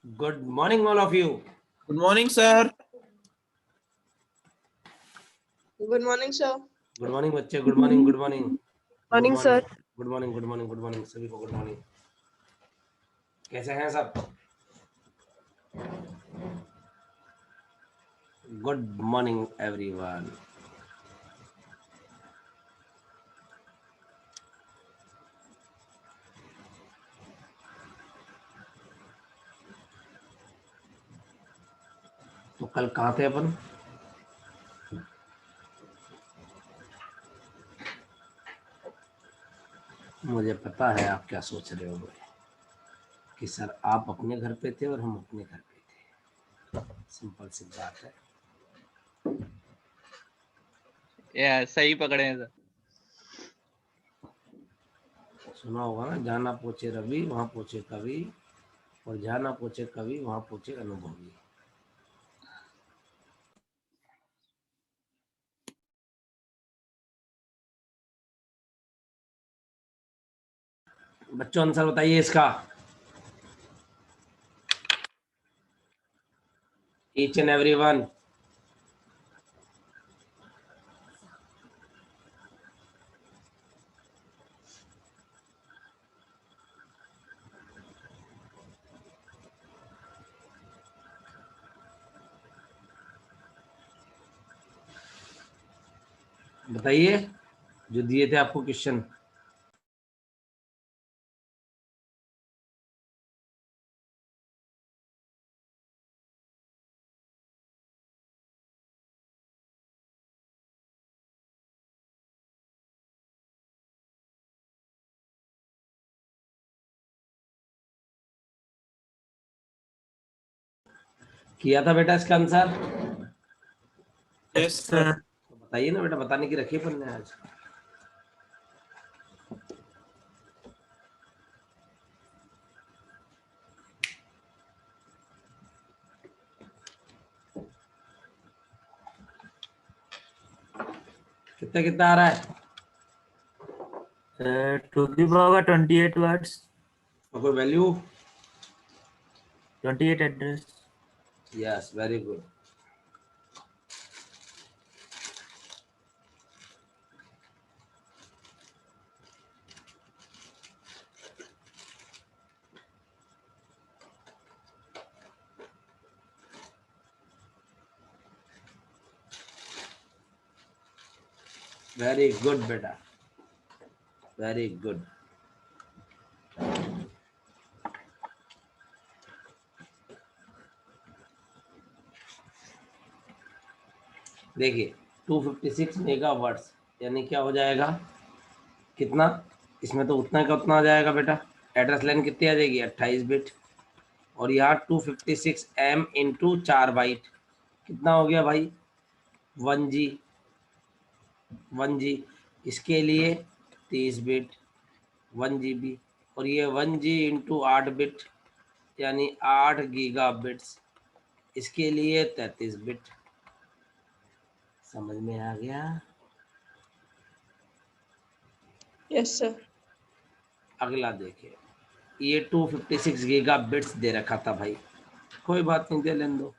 Good morning, all of you. Good morning, sir. Good morning, sir. Good morning, बच्चे. Good morning. Good morning. Morning, sir. Good morning. Good morning. Good morning. सभी को good morning. कैसे हैं सब? Good morning, everyone. तो कल कहाँ थे अपन? मुझे पता है आप क्या सोच रहे हो कि सर आप अपने घर पे थे और हम अपने घर पे थे. सिंपल सी बात है. सही पकड़े हैं सर. सुना होगा ना, जाना पूछे रवि वहां पूछे कवि, और जाना पूछे कवि वहां पूछे अनुभवी. बच्चों आंसर बताइए इसका. Each and everyone. बताइए जो दिए थे आपको क्वेश्चन. किया था बेटा इसका आंसर? Yes, sir. तो बताइए ना बेटा, बताने की रखी अपन ने आज. कितना कितना आ रहा है? To the power 28 words, और कोई value? 28 address. Yes, very good. Very good बेटा, वेरी गुड. देखिए 256 मेगावाट्स यानी क्या हो जाएगा, कितना? इसमें तो उतना का उतना आ जाएगा बेटा. एड्रेस लाइन कितनी आ जाएगी? 28 बिट. और यहाँ 256 एम इंटू 4 बाइट कितना हो गया भाई? 1G. 1G. इसके लिए 30 बिट 1 GB. और ये 1G इंटू 8 बिट यानी 8 गीगा बिट्स. इसके लिए 33 बिट. समझ में आ गया? Yes, sir. अगला देखिए, ये 256 गीगा बिट्स दे रखा था भाई, कोई बात नहीं, दे लेने दो.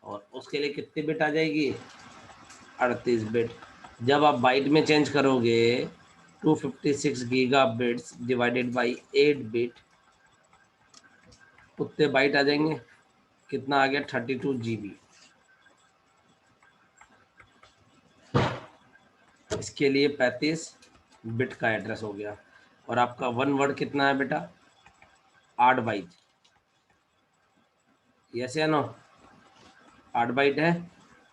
और उसके लिए कितनी बिट आ जाएगी? 38 बिट. जब आप बाइट में चेंज करोगे 256 giga bits divided by 8 bit, उतने बाइट आ जाएंगे. कितना आ गया? 32 GB. इसके लिए 35 बिट का एड्रेस हो गया. और आपका वन वर्ड कितना है बेटा? 8 बाइट. यस या नो? 8 बाइट है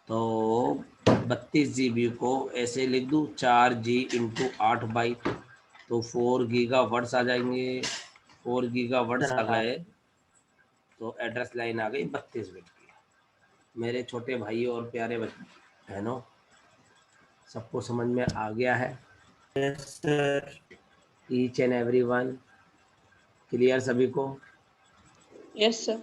तो 32 GB को ऐसे लिख दूँ 4G इंटू 8 बाइट, तो 4 गीगा वर्ड्स आ जाएंगे. 4 गीगा वर्ड्स आ गए तो एड्रेस लाइन आ गई 32 बिट की. मेरे छोटे भाइयों और प्यारे बहनों, सबको समझ में आ गया है? Yes, sir. Each and every one clear सभी को? Yes, sir.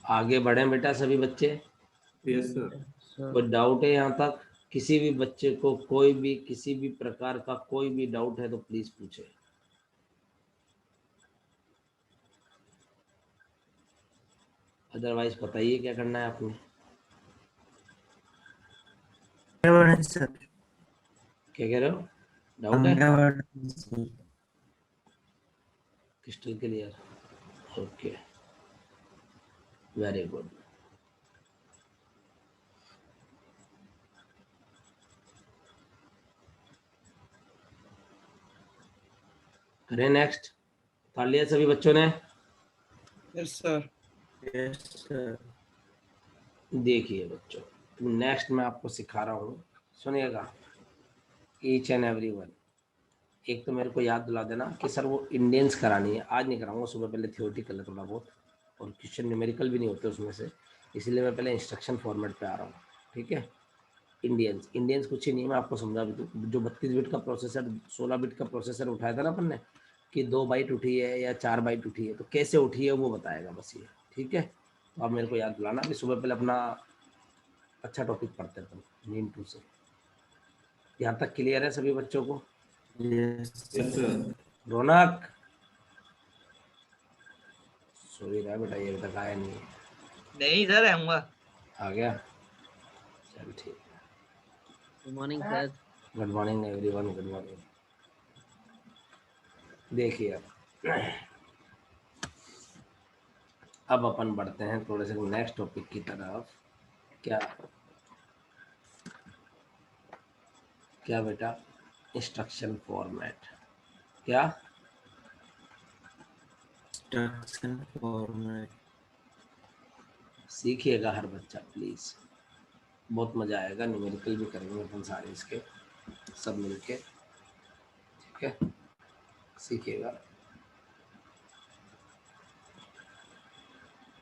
आगे बढ़े बेटा सभी बच्चे। Yes, sir. कोई डाउट है यहाँ तक? किसी भी बच्चे को कोई भी किसी भी प्रकार का कोई भी डाउट है तो प्लीज पूछे। अदरवाइज बताइए क्या करना है आपने। Sir. क्या कह रहे हो? डाउट है? Sir. Crystal clear? Okay, very good. करें नेक्स्ट। पढ़ लिया सभी बच्चों ने? Yes, sir. Yes, sir. देखिए बच्चों, नेक्स्ट मैं आपको सिखा रहा हूँ, सुनिएगा ईच एंड एवरी वन। एक तो मेरे को याद दिला देना कि सर वो इंडियंस करानी है, आज नहीं कराऊंगा, सुबह पहले थ्योरी कर ले थोड़ा बहुत, और क्वेश्चन न्यूमेरिकल भी नहीं होते उसमें से, इसलिए मैं पहले इंस्ट्रक्शन फॉर्मेट पे आ रहा हूँ। ठीक है, इंडियंस कुछ ही नहीं है, मैं आपको समझा भी दूँ। जो 32 बिट का प्रोसेसर 16 बिट का प्रोसेसर उठाया था ना अपन ने, कि 2 बाइट उठी है या 4 बाइट उठी है, तो कैसे उठी है वो बताएगा बस ये। ठीक है, तो आप मेरे को याद दिलाना कि सुबह पहले अपना अच्छा टॉपिक पढ़ते हैं नीम टू से। यहाँ तक क्लियर है सभी बच्चों को? Yes, sir. रौनक सो ही रहा है बेटा, ये अभी तक आया नहीं है। नहीं सर आऊंगा। आ गया, चल ठीक है। Good morning sir. Good morning everyone, good morning. देखिए अब अपन बढ़ते हैं थोड़े से नेक्स्ट टॉपिक की तरफ। क्या क्या बेटा? Instruction format. क्या? Instruction format. सीखिएगा हर बच्चा प्लीज, बहुत मजा आएगा। न्यूमेरिकल भी करेंगे अपन सारे इसके सब मिलके। ठीक है, सीखिएगा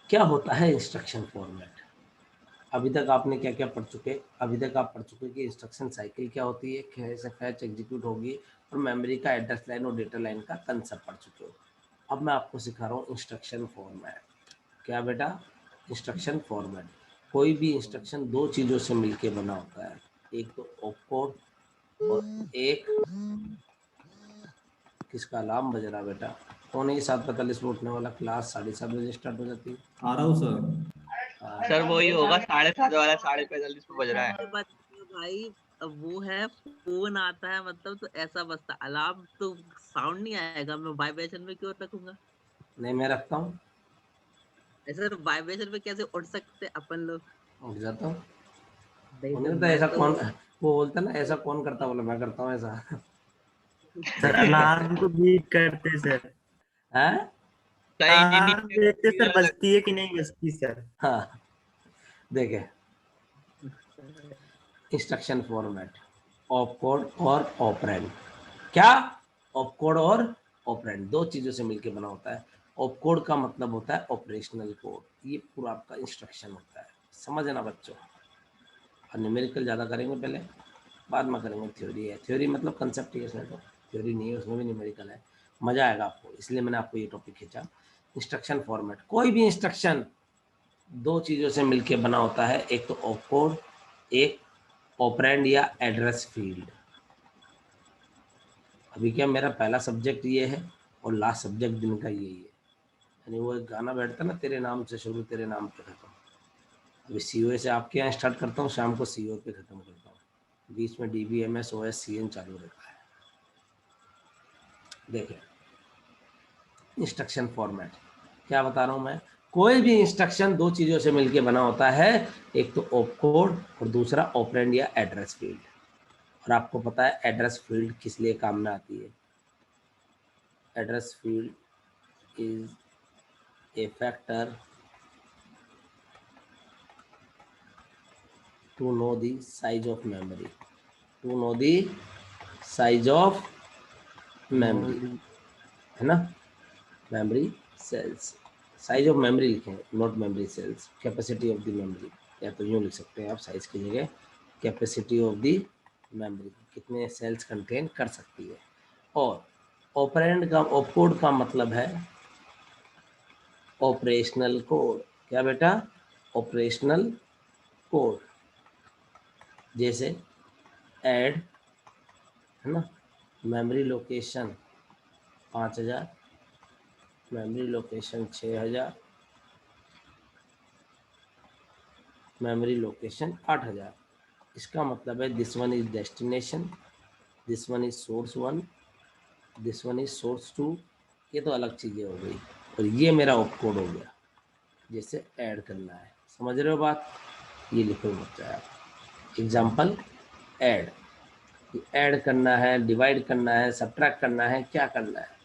क्या होता है इंस्ट्रक्शन फॉर्मेट। अभी तक आपने क्या क्या पढ़ चुके? अभी तक आप पढ़ चुके कि इंस्ट्रक्शन साइकिल क्या होती है, कैसे फैच एग्जीक्यूट होगी, और मेमोरी का एड्रेस लाइन और डेटा लाइन का कंसेप्ट पढ़ चुके हो। अब मैं आपको सिखा रहा हूँ इंस्ट्रक्शन फॉर्मेट। क्या बेटा? Instruction format. कोई भी इंस्ट्रक्शन दो चीज़ों से मिलके बना होता है, एक तो ऑपकोड और एक किसका अलार्म बज रहा बेटा? कौन है ये 7:45 में उठने वाला? क्लास 7:30 बजे स्टार्ट हो जाती है। आ रहा हूँ सर। सर वही होगा 7:30 वाला, 45:45 पे बज रहा है। भाई वो है, फोन आता है मतलब तो ऐसा बजता, अलार्म तो साउंड नहीं आएगा, मैं वाइब्रेशन में क्यों रखूंगा? नहीं मैं रखता हूँ, ऐसे वाइब्रेशन में कैसे उठ सकते अपन लोग? उठ जाता हूँ। नहीं उन्हें सर, तो मैं ऐसा तो कौन, वो बोलता ना ऐसा कौन करता, बोला मैं करता हूँ ऐसा। सर अलार्म को बीट करते सर। है? सर अलार्म देखते सर इंजीनियर बजती है कि नहीं बजती सर। हाँ, देखे इंस्ट्रक्शन फॉर्मेट, ऑपकोड और ऑपरेंड। क्या? ऑपकोड और ऑपरेंड दो चीज़ों से मिलकर बना होता है। ऑपकोड का मतलब होता है ऑपरेशनल कोड, ये पूरा आपका इंस्ट्रक्शन होता है, समझना बच्चों। और न्यूमेरिकल ज़्यादा करेंगे पहले, बाद में करेंगे थ्योरी। है थ्योरी मतलब कंसेप्ट ही है, उसमें तो थ्योरी नहीं है, उसमें भी न्यूमेरिकल है। मज़ा आएगा आपको, इसलिए मैंने आपको ये टॉपिक खींचा। इंस्ट्रक्शन फॉर्मेट, कोई भी इंस्ट्रक्शन दो चीज़ों से मिलके बना होता है, एक तो ऑपकोड, एक ऑपरेंड या एड्रेस फील्ड। अभी क्या मेरा पहला सब्जेक्ट ये है और लास्ट सब्जेक्ट दिन का यही है, यानी वो एक गाना बैठता ना, तेरे नाम से शुरू तेरे नाम पे खत्म। अभी सी से आपके यहाँ स्टार्ट करता हूँ, शाम को सी पे ख़त्म करता हूँ, बीच में DBMS OS CN चालू रहता है। देखें इंस्ट्रक्शन फॉर्मेट क्या बता रहा हूँ मैं। कोई भी इंस्ट्रक्शन दो चीज़ों से मिलके बना होता है, एक तो ऑपकोड और दूसरा ऑपरेंड या एड्रेस फील्ड। और आपको पता है एड्रेस फील्ड किस लिए काम में आती है? Address field is a factor to know the size of memory, to know the size of memory, है ना? memory cells, size of memory लिखें, not memory cells. Capacity of the memory, या तो यूँ लिख सकते हैं आप साइज की जगह, कैपेसिटी ऑफ द मेमोरी, कितने सेल्स कंटेन कर सकती है। और ऑपरेंड का ऑपकोड का मतलब है ऑपरेशनल कोड। क्या बेटा? Operational code. जैसे ऐड, है ना, memory location 5000, memory location 6000, memory location 8000। इसका मतलब है this one is destination, this one is source 1, this one is source 2। ये तो अलग चीज़ें हो गई, और ये मेरा ऑप कोड हो गया, जैसे ऐड करना है। समझ रहे हो बात? ये लिखो बच्चा आप, एग्जाम्पल ऐड। ऐड करना है, डिवाइड करना है, सब्ट्रैक्ट करना है, क्या करना है।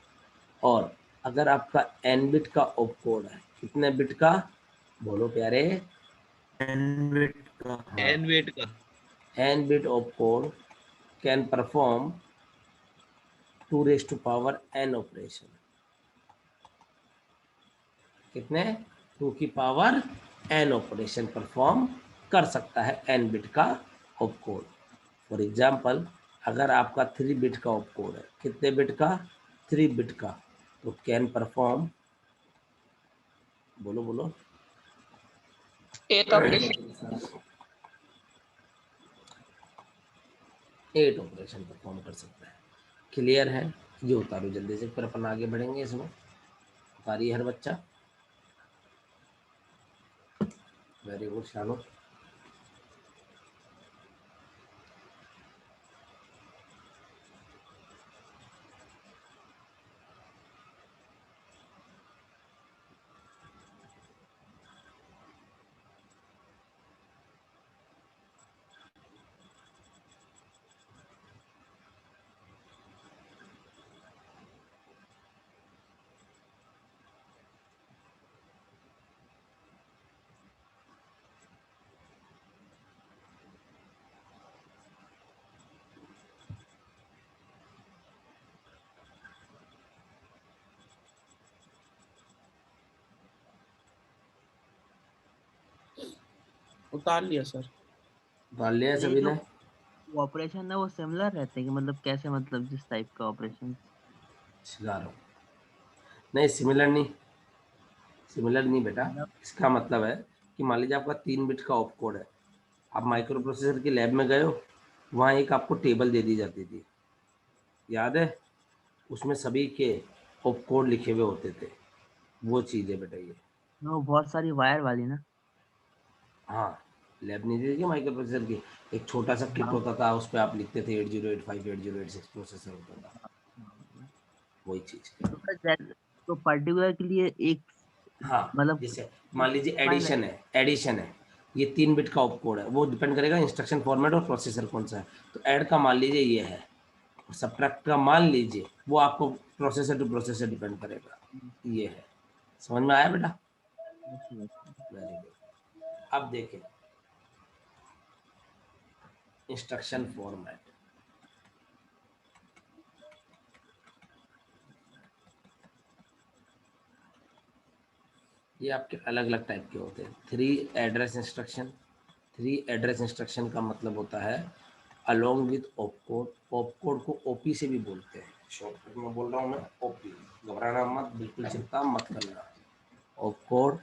और अगर आपका n बिट का ऑप कोड है, कितने बिट का? बोलो प्यारे। n बिट का। हाँ, एन वेट का। n bit of code can perform 2 raised to power n operation. कितने? 2 की पावर n ऑपरेशन परफॉर्म कर सकता है n बिट का ऑप कोड। फॉर एग्जाम्पल, अगर आपका 3 बिट का ऑप कोड है, कितने बिट का? 3 बिट का, तो कैन परफॉर्म, बोलो बोलो, 8 operation. 8 ऑपरेशन परफॉर्म कर सकता है। क्लियर है? ये उतारो जल्दी से, फिर अपन आगे बढ़ेंगे इसमें। उतारिए हर बच्चा। Very good Shanu. उतार लिया सर। उतार लिया ये सभी जो ने? ऑपरेशन है वो सिमिलर रहते हैं कि मतलब कैसे, मतलब जिस टाइप का ऑपरेशन? सिखा रहा हूँ। नहीं, सिमिलर नहीं, सिमिलर नहीं बेटा। इसका मतलब है कि मान लीजिए आपका 3 बिट का ऑप कोड है, आप माइक्रो प्रोसेसर की लैब में गए हो, वहाँ एक आपको टेबल दे दी जाती थी, याद है? उसमें सभी के ऑप कोड लिखे हुए होते थे, वो चीज़ है बेटा ये। वो बहुत सारी वायर वाली ना? हाँ, लैब नहीं दी थी माइक्रो प्रोसेसर की, एक छोटा सा किट होता था, उस पर आप लिखते थे 8085 8086 प्रोसेसर होता था, वही चीज़। तो फिर तो पर्टिकुलर के लिए एक, हाँ, मतलब जैसे मान लीजिए फाइल है। एडिशन है, ये 3 बिट का ऑप कोड है, वो डिपेंड करेगा इंस्ट्रक्शन फॉर्मेट और प्रोसेसर कौन सा है। तो ऐड का मान लीजिए ये है, और सब्ट्रैक्ट का मान लीजिए, वो आपको प्रोसेसर टू प्रोसेसर डिपेंड करेगा। ये है, समझ में आया बेटा? Very good. अब देखें इंस्ट्रक्शन फॉर्मेट। ये आपके अलग अलग टाइप के होते हैं। 3 एड्रेस इंस्ट्रक्शन। 3 एड्रेस इंस्ट्रक्शन का मतलब होता है along with op code. Op code को ओपी से भी बोलते हैं, शॉर्टकट में बोल रहा हूँ मैं, ओपी। घबराना मत, बिल्कुल चिंता मत करना। Op code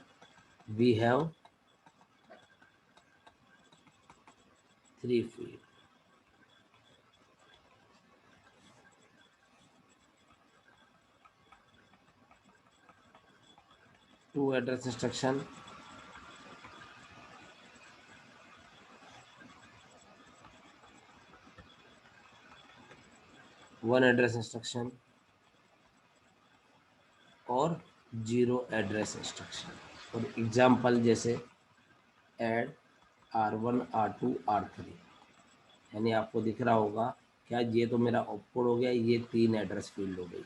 we have 3 field. Two address instruction, one address instruction और 0 एड्रेस इंस्ट्रक्शन। फॉर एग्जाम्पल जैसे ऐड R1 R2 R3, यानी आपको दिख रहा होगा क्या, ये तो मेरा ऑपकोड हो गया, ये 3 एड्रेस फील्ड हो गई।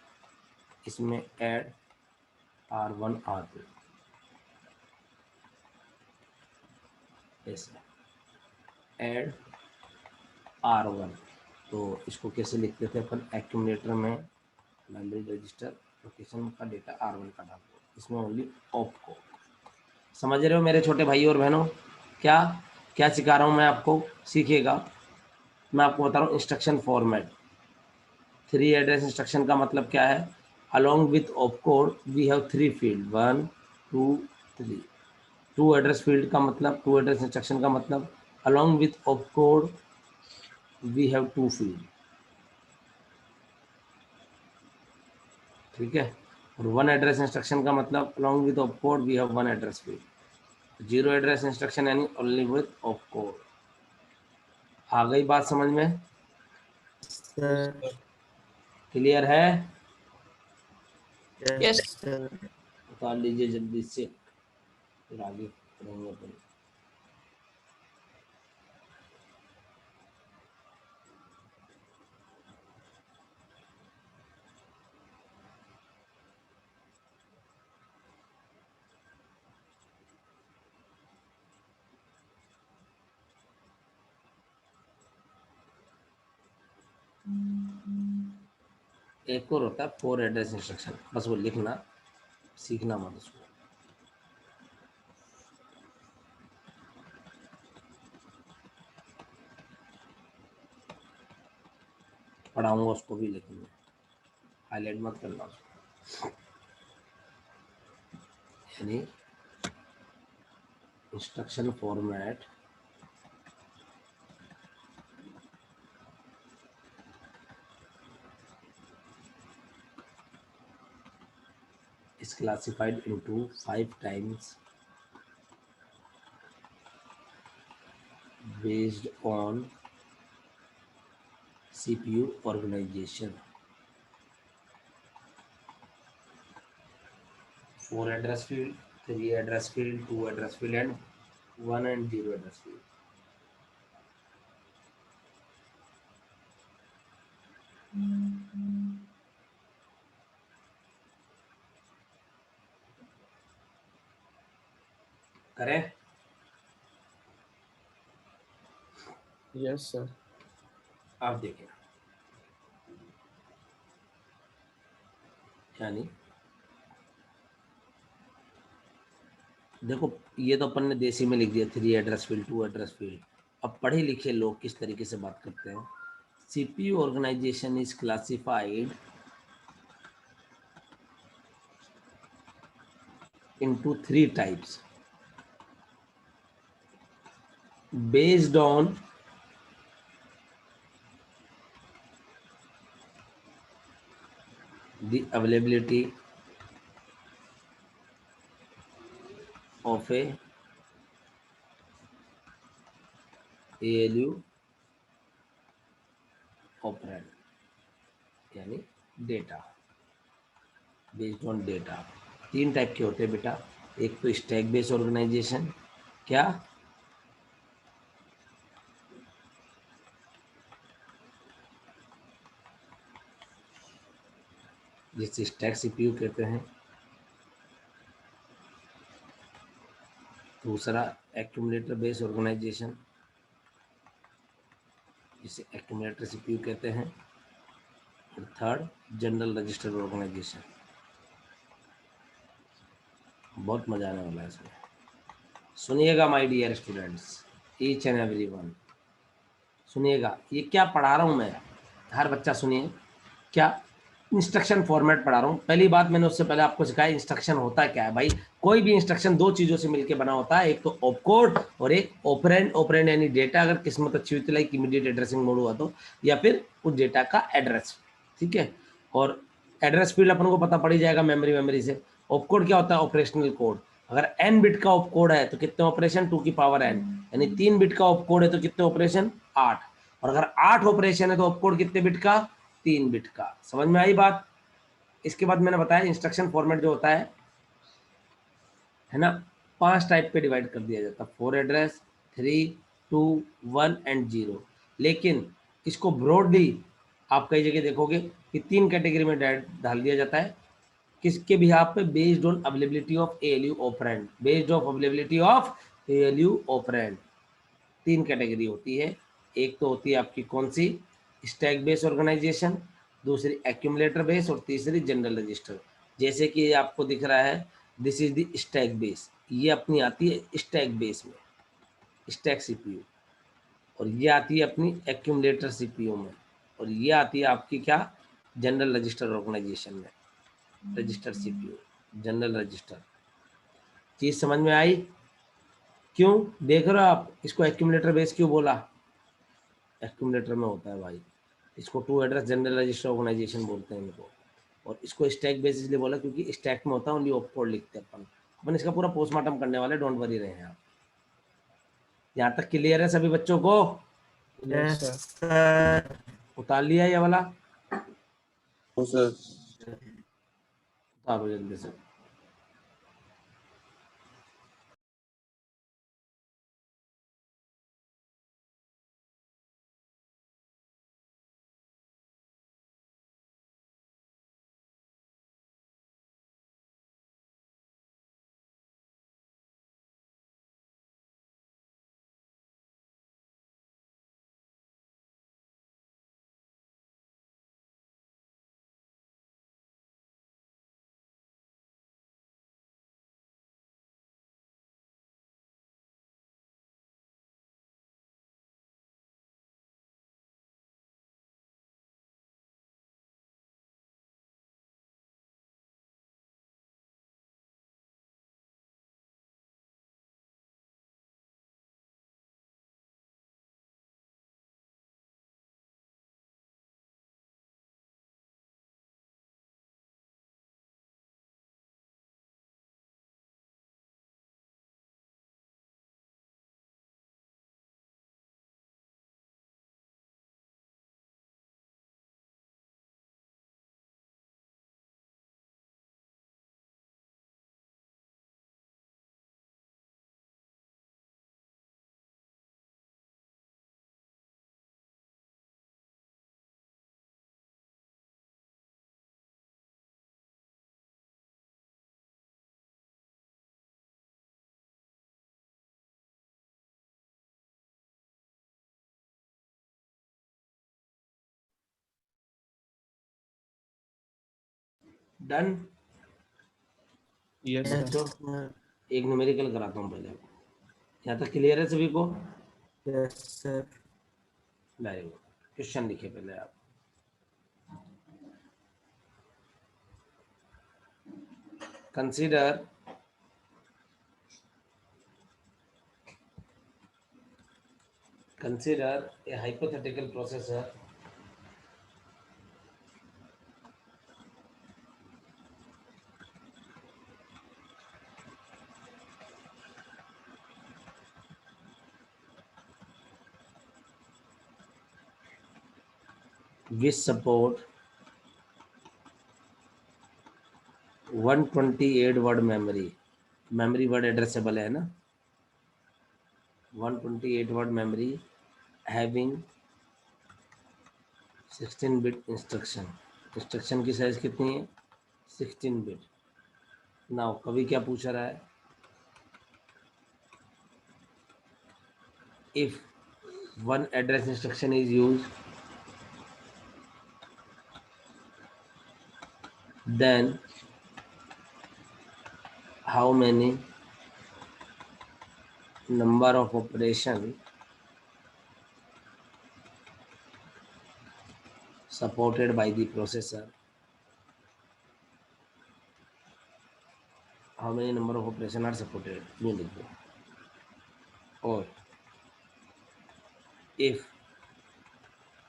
इसमें ऐड R1 R2, ऐसे ऐड R1, तो इसको कैसे लिखते थे अपन, एक्यूमुलेटर में मेमोरी रजिस्टर लोकेशन का डेटा R1 का डाल दो, इसमें ओनली ऑप को। समझ रहे हो मेरे छोटे भाई और बहनों? क्या क्या सिखा रहा हूँ मैं आपको, सीखिएगा। मैं आपको बता रहा हूँ इंस्ट्रक्शन फॉर्मेट। 3 एड्रेस इंस्ट्रक्शन का मतलब क्या है, along with opcode we have 3 field 1 2 3। To address field का मतलब, टू एड्रेस इंस्ट्रक्शन का मतलब along with opcode we have two field, ठीक है। और वन एड्रेस इंस्ट्रक्शन का मतलब along with opcode we have one address field। Zero address instruction यानी only with opcode। आ गई बात समझ में? सर क्लियर है? Yes Yes. सर। उतार लीजिए जल्दी से, फिर आगे पढ़ेंगे अपन। एक और होता है फोर एड्रेस इंस्ट्रक्शन, बस वो लिखना, सीखना मत उसको। पढ़ाऊंगा उसको भी, लेकिन हाईलाइट मत करना उसको। यानी instruction format is classified into 5 times based on CPU organization। 4 address field, 3 address field, 2 address field and 1 and 0 address field। करें? Yes sir. आप देखें, यानी देखो ये तो अपन ने देसी में लिख दिया 3 एड्रेस फील्ड 2 एड्रेस फील्ड। अब पढ़े लिखे लोग किस तरीके से बात करते हैं। CPU organization is classified into 3 types based on the availability of a ALU operand, यानी data, based on data. 3 type के होते हैं बेटा, एक तो स्टैक बेस्ड ऑर्गेनाइजेशन, क्या जिसे स्टैक CPU कहते हैं। दूसरा एक्यूमुलेटर बेस्ड ऑर्गेनाइजेशन, जिसे एक्यूमुलेटर CPU कहते हैं। और थर्ड जनरल रजिस्टर ऑर्गेनाइजेशन। बहुत मजा आने वाला है इसमें, सुनिएगा my dear students, each and every one सुनिएगा। ये क्या पढ़ा रहा हूँ मैं, हर बच्चा सुनिए। क्या इंस्ट्रक्शन फॉर्मेट पढ़ा रहा हूँ। पहली बात मैंने उससे पहले आपको सिखाया इंस्ट्रक्शन होता क्या है। भाई कोई भी इंस्ट्रक्शन 2 चीज़ों से मिलकर बना होता है, एक तो ऑपकोड और एक ऑपरेंड। ऑपरेंड यानी डेटा अगर किस्मत अच्छी हुई तो लाइक इमीडिएट एड्रेसिंग मोड हुआ तो, या फिर उस डेटा का एड्रेस, ठीक है। और एड्रेस फील्ड अपन को पता पड़ ही जाएगा मेमोरी से। ऑपकोड क्या होता है? Operational code. अगर n बिट का ऑपकोड है तो कितने ऑपरेशन? 2 की पावर n, यानी 3 बिट का ऑपकोड है तो कितने ऑपरेशन? 8। और अगर 8 ऑपरेशन है तो ऑपकोड कितने बिट का? 3 बिट का। समझ में आई बात? इसके बाद मैंने बताया इंस्ट्रक्शन फॉर्मेट जो होता है ना, 5 टाइप पे डिवाइड कर दिया जाता है। 4 एड्रेस, 3, 2, 1 एंड 0। लेकिन इसको ब्रॉडली आप कई जगह देखोगे कि 3 कैटेगरी में डाल दिया जाता है। किसके बिहाफ पे? Based on availability of ALU operand. Based of availability of ALU operand 3 category होती है। एक तो होती है आपकी कौन सी? स्टैक बेस ऑर्गेनाइजेशन, दूसरी एक्यूमुलेटर बेस और तीसरी जनरल रजिस्टर। जैसे कि ये आपको दिख रहा है, this is the stack base. ये अपनी आती है स्टैक बेस में, स्टैक CPU। और ये आती है अपनी एक्यूमुलेटर CPU में। और ये आती है आपकी क्या? जनरल रजिस्टर ऑर्गेनाइजेशन में, रजिस्टर CPU, जनरल रजिस्टर। चीज समझ में आई? क्यों देख रहे हो आप, इसको एक्यूमुलेटर बेस क्यों बोला? एक्यूमुलेटर में होता है भाई, इसको two address general register organisation बोलते हैं इनको। और इसको स्टैक बेस इसलिए बोला क्योंकि स्टैक में होता है ओनली ऑपकोड लिखते हैं अपन इसका पूरा पोस्टमार्टम करने वाले, डोंट वरी रहे हैं आप। यहाँ तक क्लियर है सभी बच्चों को? Yes, yes sir. सर। उतार लिया ये वाला? No, sir. उतारो जल्दी से। Done. Yes, yes sir. Sir. एक न्यूमेरिकल कराता हूँ पहले। यहाँ तक क्लियर है सभी को? Yes sir. Very good. Question लिखे पहले आप। Consider a hypothetical processor which support 128 word memory word addressable है ना, 128 word memory having 16 bit instruction की साइज कितनी है? 16 बिट। नाउ कभी क्या पूछ रहा है? If one address instruction is use then how many number of operation supported by the processor, how many number of operation are supported, ये लिख दो। और if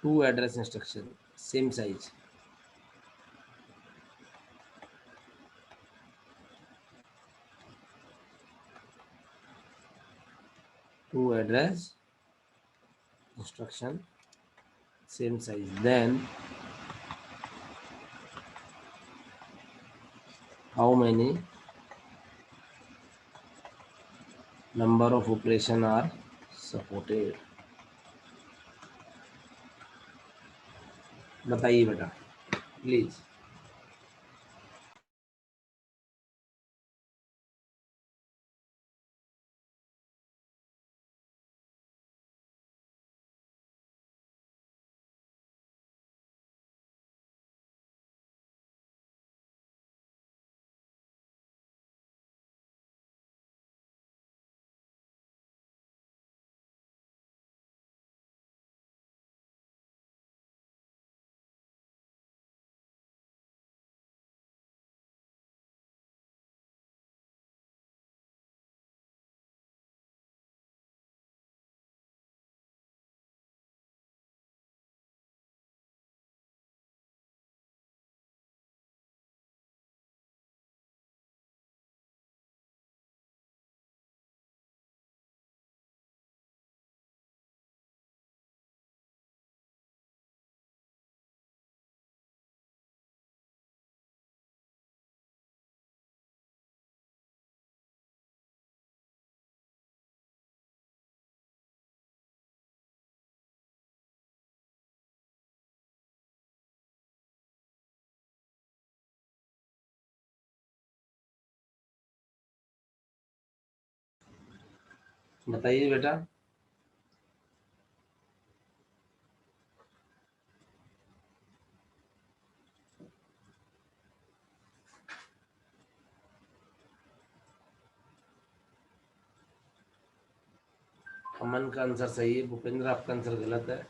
two address instruction same size, two address instruction same size, then how many number of operation are supported? बताइए बेटा please. बताइए बेटा। अमन का answer सही है, भूपेंद्र आपका आंसर गलत है।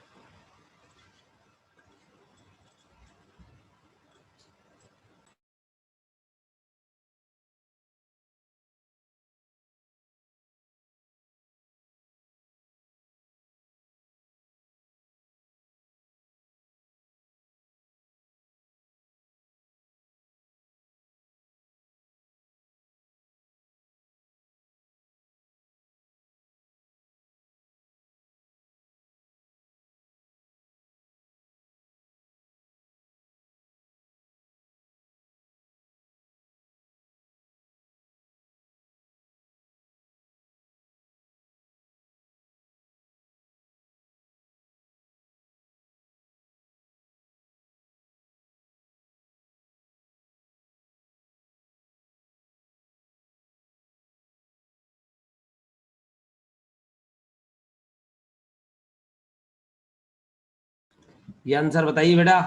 ये आंसर बताइए बेटा।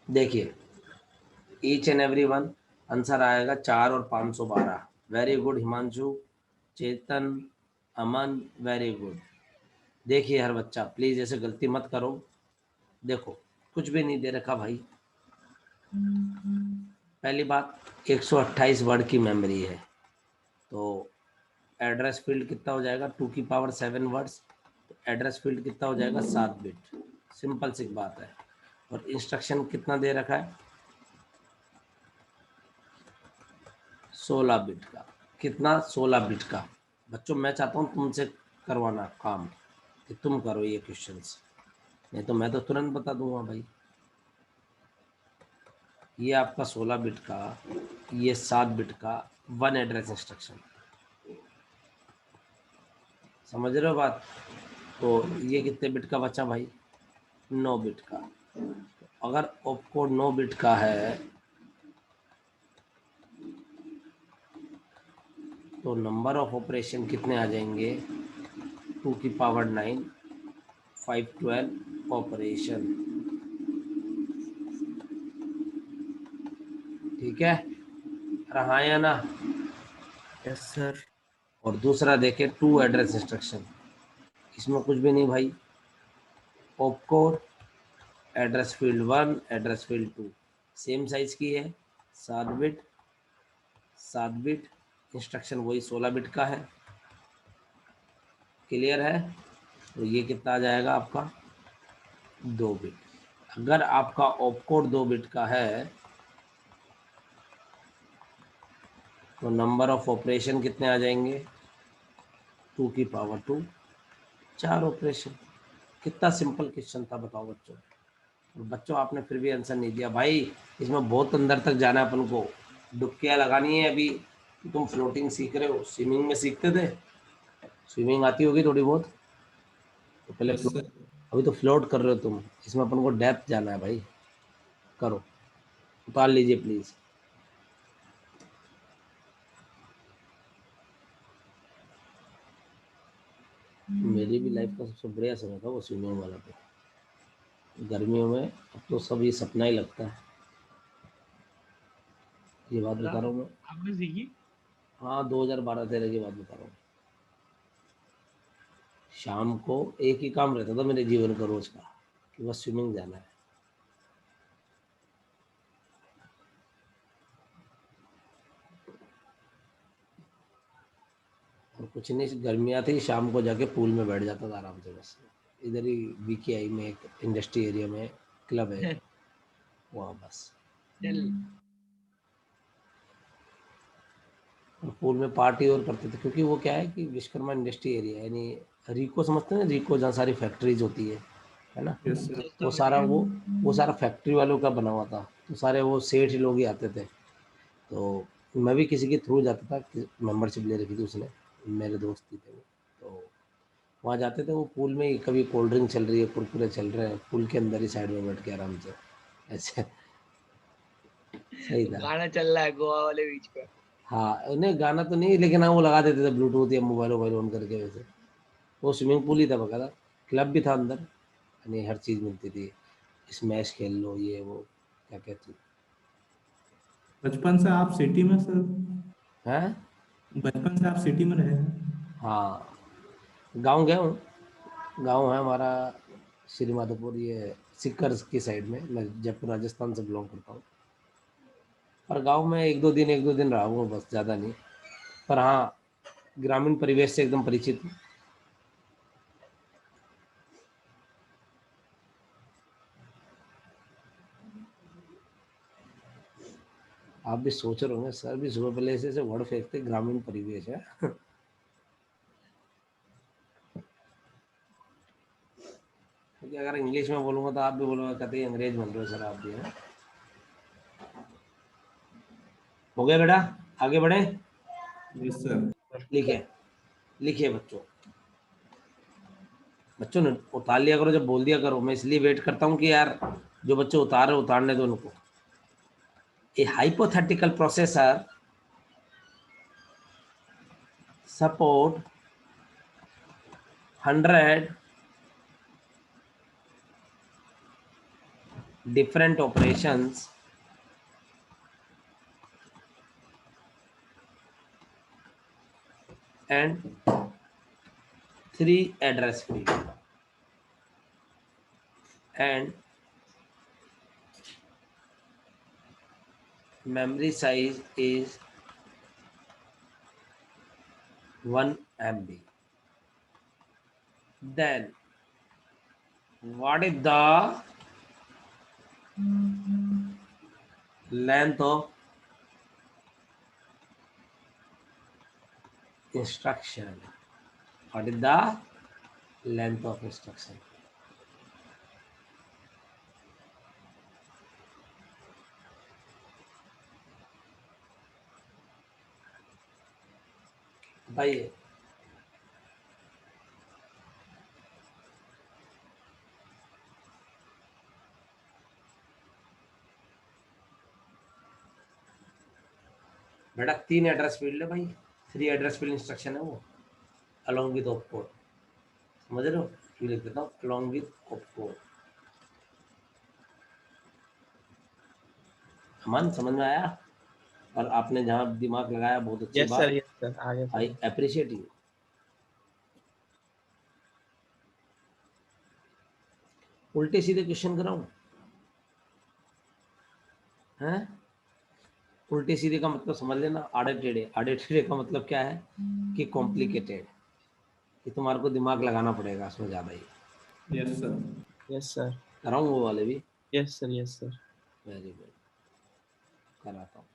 देखिए each and every one answer आएगा 4 और 512। वेरी गुड हिमांशु, चेतन, अमन, वेरी गुड। देखिए हर बच्चा प्लीज ऐसे गलती मत करो। देखो कुछ भी नहीं दे रखा भाई। पहली बात 128 वर्ड की मेमोरी है, तो एड्रेस फील्ड कितना हो जाएगा 2 की पावर 7 वर्ड्स, तो एड्रेस फील्ड कितना हो जाएगा 7 बिट। सिंपल सी बात है। और इंस्ट्रक्शन कितना दे रखा है 16 बिट का। कितना 16 बिट का। बच्चों मैं चाहता हूँ तुमसे करवाना काम कि तुम करो ये क्वेश्चंस, नहीं तो मैं तो तुरंत बता दूंगा भाई। ये आपका 16 बिट का, ये 7 बिट का वन एड्रेस इंस्ट्रक्शन, समझ रहे हो बात। तो ये कितने बिट का बचा भाई 9 बिट का। अगर ऑपकोड 9 बिट का है तो नंबर ऑफ ऑपरेशन कितने आ जाएंगे 2 की पावर 9 512 ऑपरेशन। ठीक है, रहा या ना। Yes sir. और दूसरा देखें 2 एड्रेस इंस्ट्रक्शन, इसमें कुछ भी नहीं भाई। Opcode address field 1 address field 2 same size की है 7 बिट। 7 बिट इंस्ट्रक्शन वही 16 बिट का है। क्लियर है। तो ये कितना आ जाएगा आपका 2 बिट। अगर आपका ऑपकोड 2 बिट का है तो नंबर ऑफ ऑपरेशन कितने आ जाएंगे 2 की पावर 2 4 ऑपरेशन। कितना सिंपल क्वेश्चन था बताओ बच्चों। और बच्चों आपने फिर भी आंसर नहीं दिया भाई। इसमें बहुत अंदर तक जाना है अपन को, डुबकियां लगानी है। अभी तुम फ्लोटिंग सीख रहे हो, स्विमिंग में सीखते थे, स्विमिंग आती होगी थोड़ी बहुत, तो पहले Yes, sir. अभी तो फ्लोट कर रहे हो तुम। इसमें अपन को डेप्थ जाना है भाई। करो, उतार लीजिए प्लीज। मेरी भी लाइफ का सबसे बढ़िया समय था वो स्विमिंग वाला। पे गर्मियों में अब तो सब ये सपना ही लगता है। ये बात बता रहा हूँ मैं। आपने सीखी? हाँ 2012-13 की बात बता रहा हूँ। शाम को एक ही काम रहता था मेरे जीवन का रोज का कि बस स्विमिंग जाना है। और कुछ नहीं, गर्मियाँ थी, शाम को जाके पूल में बैठ जाता था आराम से बस। इधर ही बीकेआई में एक इंडस्ट्री एरिया में क्लब है वहाँ बस। चल और पूल में पार्टी और करते थे, क्योंकि वो क्या है कि विश्वकर्मा इंडस्ट्री एरिया यानी रिको समझते हैं ना, रिको जहाँ सारी फैक्ट्रीज होती है ना। Yes, sir. वो सारा वो सारा फैक्ट्री वालों का बना हुआ था, तो सारे वो सेठ लोग ही आते थे। तो मैं भी किसी के थ्रू जाता था, मेंबरशिप ले रखी थी उसने, मेरे दोस्त ही थे वो। तो वहाँ जाते थे, वो पूल में ही कभी कोल्ड ड्रिंक चल रही है, कुरकुरे चल रहे हैं, पूल के अंदर ही साइड में बैठ के आराम से ऐसे। सही था। गाना चल रहा है गोवा वाले बीच पे। हाँ उन्हें गाना तो नहीं, लेकिन हाँ वो लगा देते थे ब्लूटूथ या मोबाइल वोबाइल ऑन करके। वैसे वो स्विमिंग पूल ही था बकायदा, क्लब भी था अंदर, यानी हर चीज़ मिलती थी, स्मैश खेल लो, ये वो क्या क्या चीज़ बचपन से आप सिटी में सर? है। बचपन से आप सिटी में रहे हैं? हाँ गांव गया हूँ, गांव है हमारा श्री माधोपुर, ये सीकर की साइड में। मैं जयपुर राजस्थान से बिलोंग करता हूँ, पर गांव में एक दो दिन रहा हूँ बस, ज़्यादा नहीं। पर हाँ ग्रामीण परिवेश से एकदम परिचित हूँ। आप भी सोच रहे होंगे सर भी सुबह पहले ऐसे वर्ड फेंकते, ग्रामीण परिवेश है। क्योंकि अगर इंग्लिश में बोलूँगा तो आप भी बोलोगे कहते ही अंग्रेज बन रहे हो सर आप भी, है। हो गया बेटा, आगे बढ़े। Yes sir. लिखे लिखिए बच्चों, बच्चों ने उतार लिया करो जब बोल दिया करो। मैं इसलिए वेट करता हूँ कि यार जो बच्चे उतार रहे उतारने दो उनको। ए hypothetical processor support 100 different operations and 3 address field, and memory size is 1 MB. Then what is the length of instruction? What is the length of instruction? बताइए। बेटा 3 एड्रेस फील्ड है भाई, 3 एड्रेस फील्ड इंस्ट्रक्शन है वो, along with op code. समझ रहे हो? क्यों लिख देता हूँ अलॉन्ग विद ऑप कोड। अमन समझ में आया? और आपने जहाँ दिमाग लगाया बहुत अच्छी यस बात, सर, यस सर, आगे आई सर। Appreciate you. उल्टे सीधे क्वेश्चन कराऊं? हैं? उल्टे सीधे का मतलब समझ लेना, आड़े टेढ़े। आड़े टेढ़े का मतलब क्या है कि कॉम्प्लिकेटेड, कि तुम्हारे को दिमाग लगाना पड़ेगा उसमें ज़्यादा ही। Yes sir. Yes sir. कराऊं वो वाले भी? Yes sir, yes sir. Very good, कराता हूँ।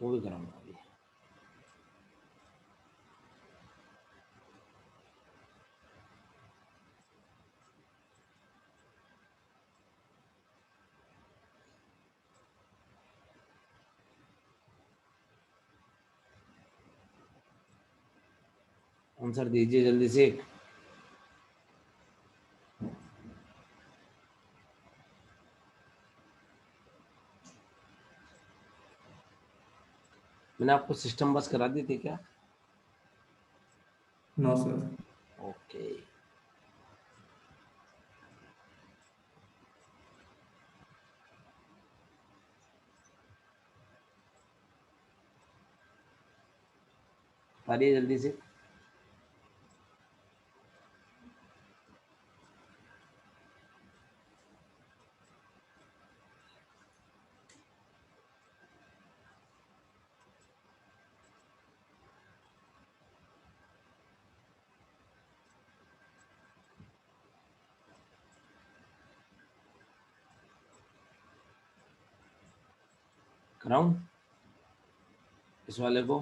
वो भी कराऊंगा अभी। आंसर दीजिए जल्दी से। मैंने आपको सिस्टम बस करा दी थी क्या? No sir. ओके। पारिए जल्दी से। कराऊं इस वाले को?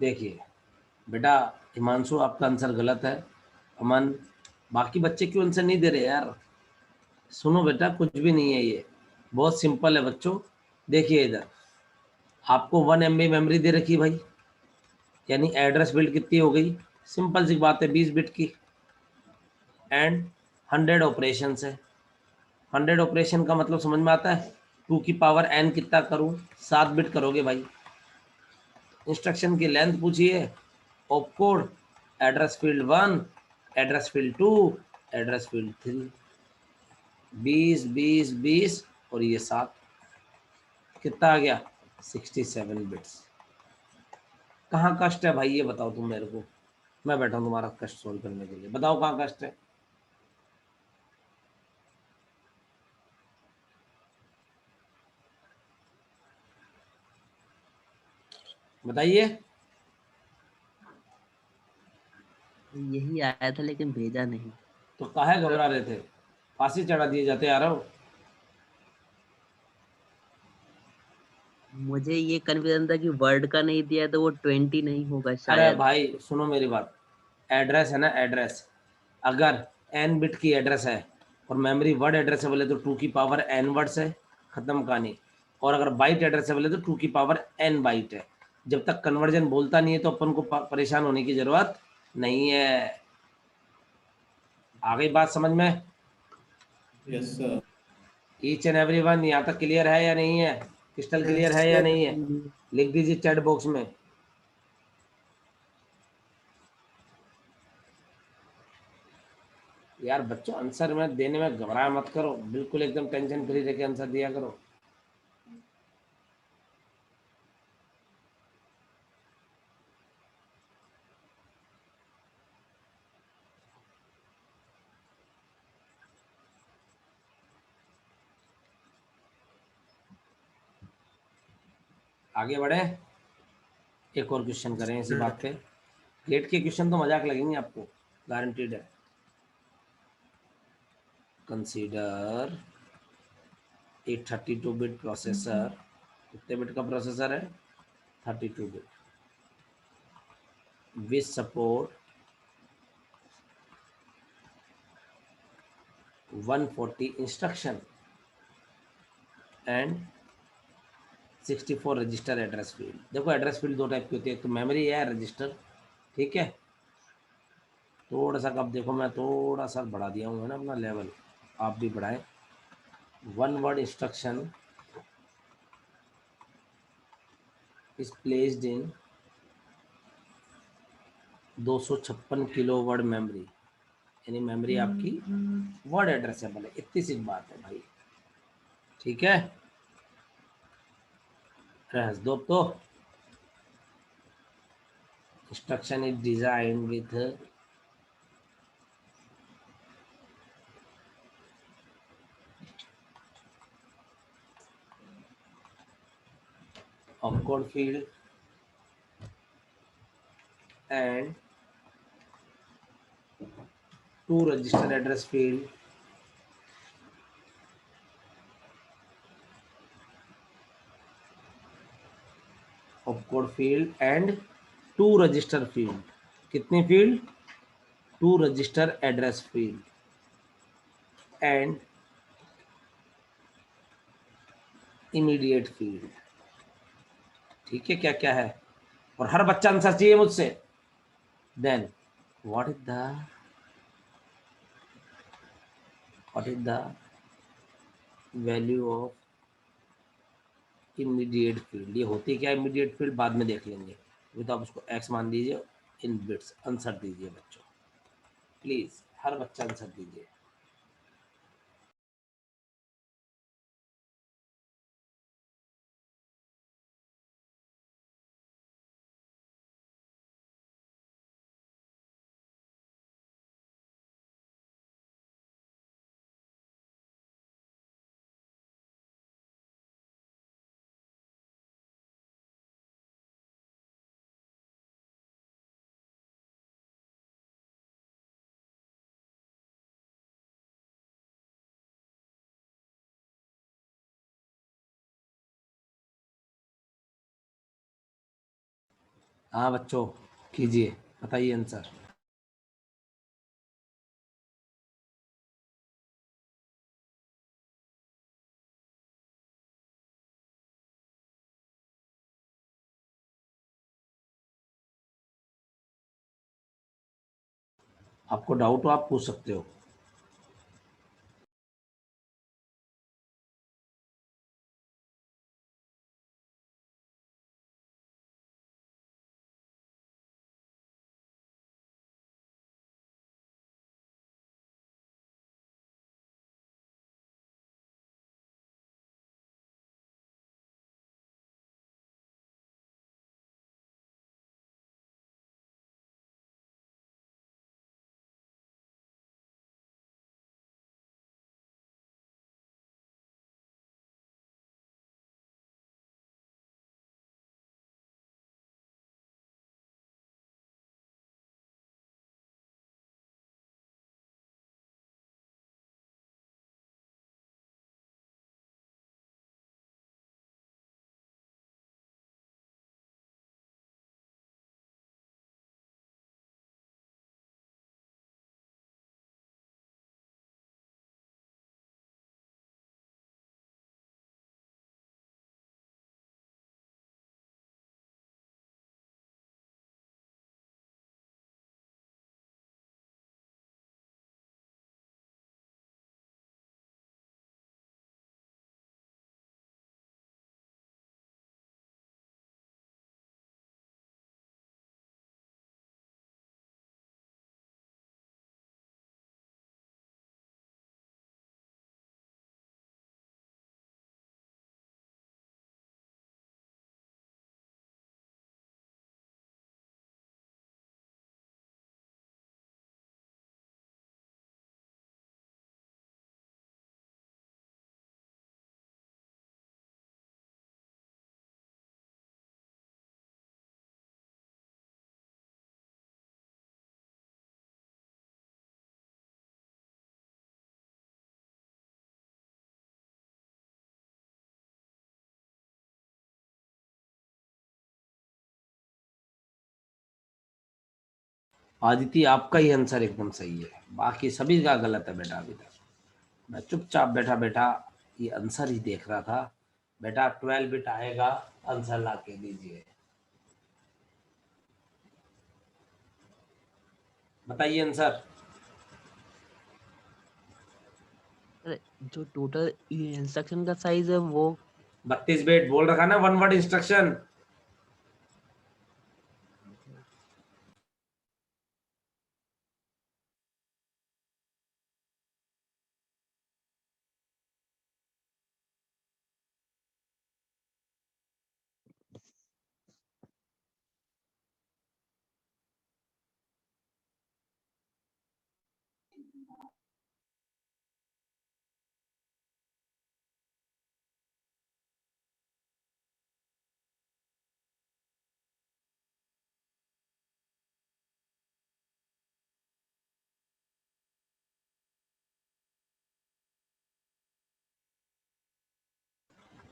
देखिए बेटा, हिमांशु आपका आंसर गलत है। अमन, बाकी बच्चे क्यों आंसर नहीं दे रहे यार? सुनो बेटा, कुछ भी नहीं है ये, बहुत सिंपल है बच्चों। देखिए इधर आपको 1 MB मेमोरी दे रखी है भाई, यानी एड्रेस फील्ड कितनी हो गई, सिंपल सी बात है 20 बिट की, एंड 100 ऑपरेशन है। 100 ऑपरेशन का मतलब समझ में आता है, 2 की पावर n कितना करूं, 7 बिट करोगे भाई। इंस्ट्रक्शन की लेंथ पूछिए, op code, address field 1, address field 2, address field 3, 20 20 20 और ये 7, कितना आ गया 67 बिट्स। कहाँ कष्ट है भाई ये बताओ तुम मेरे को, मैं बैठा हूँ तुम्हारा कष्ट सोल्व करने के लिए, बताओ कहाँ कष्ट है। बताइए। यही आया था लेकिन भेजा नहीं। तो काहे घबरा रहे थे, फांसी चढ़ा दिए जाते आ रहा हो। मुझे ये कन्फ्यूजन था कि वर्ड का नहीं दिया तो वो 20 नहीं होगा अरे शायद। भाई सुनो मेरी बात, एड्रेस है ना एड्रेस, अगर n बिट की एड्रेस है और मेमोरी वर्ड एड्रेस है बोले तो 2 की पावर n वर्ड्स है, खत्म कहानी। और अगर बाइट एड्रेस है बोले तो 2 की पावर n बाइट है। जब तक कन्वर्जन बोलता नहीं है तो अपन को परेशान होने की जरूरत नहीं है। आ गई बात समझ में? Yes sir. Each and every one यहाँ तक क्लियर है या नहीं है, क्रिस्टल क्लियर है या नहीं है, लिख दीजिए चैट बॉक्स में। यार बच्चों आंसर में देने में घबराया मत करो, बिल्कुल एकदम टेंशन फ्री रह के आंसर दिया करो। आगे बढ़े, एक और क्वेश्चन करें इसी बात पे। गेट के क्वेश्चन तो मजाक लगेंगे आपको, गारंटीड है। कंसीडर ए 32 बिट प्रोसेसर, कितने बिट का प्रोसेसर है 32 bit, which support 140 instruction and 64 register address field. देखो एड्रेस फील्ड दो टाइप की होती है, एक तो मेमोरी है रजिस्टर, ठीक है। थोड़ा सा कब देखो मैं थोड़ा सा बढ़ा दिया हूँ ना अपना लेवल, आप भी बढ़ाएं। 1 word instruction is placed in 256 kilo word memory, यानी मेमोरी आपकी वर्ड एड्रेस है, भले इतनी सी बात है भाई, ठीक है। रहस दो तो instruction is design with opcode field and 2 register address field opcode field and 2 register field, कितनी field 2 register address field and immediate field, ठीक है। क्या क्या है, और हर बच्चा आंसर चाहिए मुझसे। Then what is the value of immediate field, ये होती क्या इमीडिएट फील्ड बाद में देख लेंगे, अभी तो आप उसको एक्स मान दीजिए, इन बिट्स आंसर दीजिए बच्चों, प्लीज हर बच्चा आंसर दीजिए। हाँ बच्चों कीजिए, बताइए आंसर। आपको डाउट हो आप पूछ सकते हो। आदित्य आपका ही आंसर एकदम सही है, बाकी सभी का गलत है बेटा। अभी तक मैं चुपचाप बैठा बैठा ये आंसर ही देख रहा था। बेटा 12 बिट आएगा, आंसर ला के दीजिए। बताइए आंसर। जो टोटल इंस्ट्रक्शन का साइज है वो 32 बिट बोल रखा ना, वन वर्ड इंस्ट्रक्शन।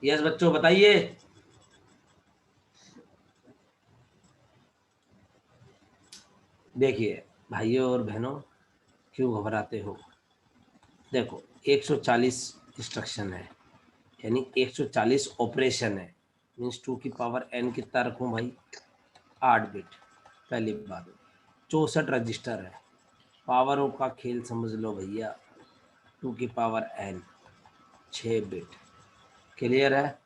यस बच्चों बताइए। देखिए भाइयों और बहनों, क्यों घबराते हो? देखो 140 इंस्ट्रक्शन है, यानी 140 ऑपरेशन है। मीन्स 2 की पावर n कितना रखूं भाई? 8 बिट। पहली बात 64 रजिस्टर है, पावरों का खेल समझ लो भैया। 2 की पावर n 6 बिट। क्लियर है?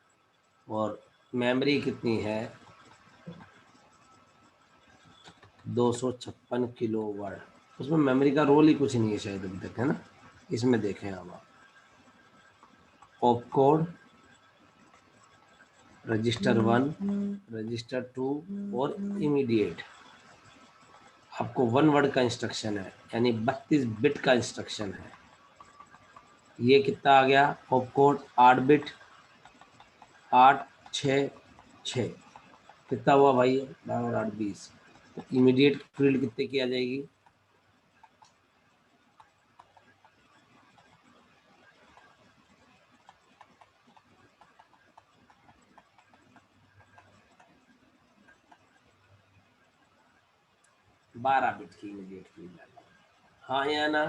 और मेमोरी कितनी है? 256 किलो वर्ड। उसमें मेमोरी का रोल ही कुछ नहीं है शायद अभी तक, है ना? इसमें देखें अब ऑप कोड, रजिस्टर 1, रजिस्टर 2 और इमीडिएट। आपको वन वर्ड का इंस्ट्रक्शन है, यानी 32 बिट का इंस्ट्रक्शन है। ये कितना आ गया? ऑप कोड 8 बिट, 8 6 6 कितना हुआ भाई? 8 8 20। तो इमीडिएट फील्ड कितने की आ जाएगी? 12 बिट की इमीडिएट फील्ड आ जाएगी। हाँ या ना?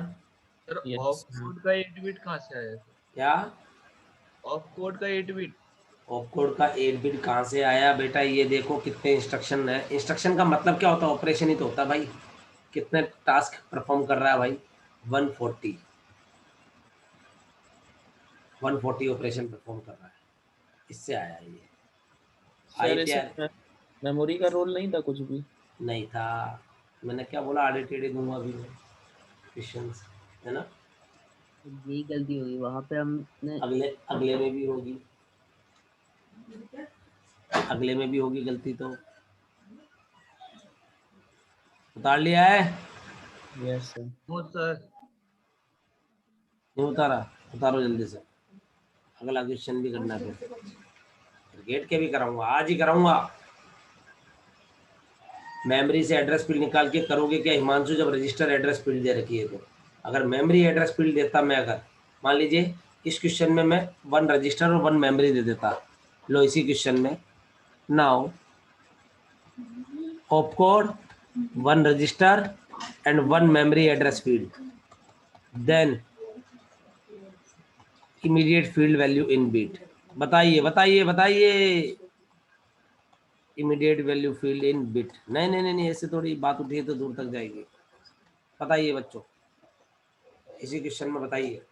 Sir Yes. ऑफ कोड का 8 बिट कहाँ से आया? क्या ऑफ कोड का 8 बिट? ऑप कोड का 8 बिट कहाँ से आया बेटा? ये देखो कितने इंस्ट्रक्शन है। इंस्ट्रक्शन का मतलब क्या होता है? ऑपरेशन ही तो होता है भाई। कितने टास्क परफॉर्म कर रहा है भाई? 140 ऑपरेशन परफॉर्म कर रहा है। इससे आया ये। सर आई इसमें तैयार? मेमोरी का रोल नहीं था कुछ भी? नहीं था। मैंने क्या बोला, आड़े टेढ़े दूंगा अभी मैं क्वेश्चंस, है ना? यही गलती हुई वहां पे हमने। अगले अगले में भी होगी, अगले में भी होगी गलती तो। उतार लिया है? Yes sir. No sir. नहीं उतारा? उतारो जल्दी से, अगला क्वेश्चन भी करना है। फिर गेट के भी कराऊंगा, आज ही कराऊंगा। मेमोरी से एड्रेस फील्ड निकाल के करोगे क्या हिमांशु, जब रजिस्टर एड्रेस फील्ड दे रखी है तो? अगर मेमोरी एड्रेस फील्ड देता मैं, अगर मान लीजिए इस क्वेश्चन में मैं 1 रजिस्टर और 1 मेमोरी दे देता, लो इसी क्वेश्चन में, now opcode 1 register and 1 memory address field, then immediate field value in bit। बताइए बताइए बताइए, इमीडिएट वैल्यू फील्ड इन बिट। नहीं नहीं नहीं नहीं, ऐसे थोड़ी बात उठी है तो दूर तक जाएगी। बताइए बच्चों, इसी क्वेश्चन में बताइए।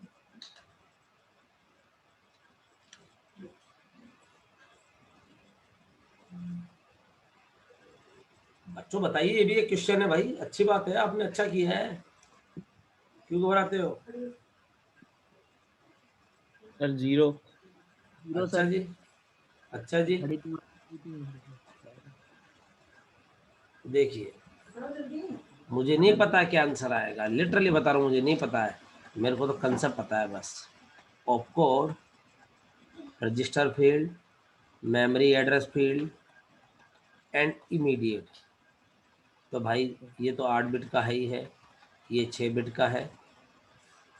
बच्चों बताइए, ये भी एक क्वेश्चन है भाई, अच्छी बात है, आपने अच्छा किया है, क्यों घबराते हो? सर 0। जीरो अच्छा सर। जी, अच्छा जी। घड़ी तो देखिए, मुझे नहीं पता क्या आंसर आएगा, लिटरली बता रहा हूँ, मुझे नहीं पता है, मेरे को तो कंसेप्ट पता है बस। Opcode, register field, memory address field and immediate. तो भाई ये तो 8 बिट का है ही है, ये 6 बिट का है,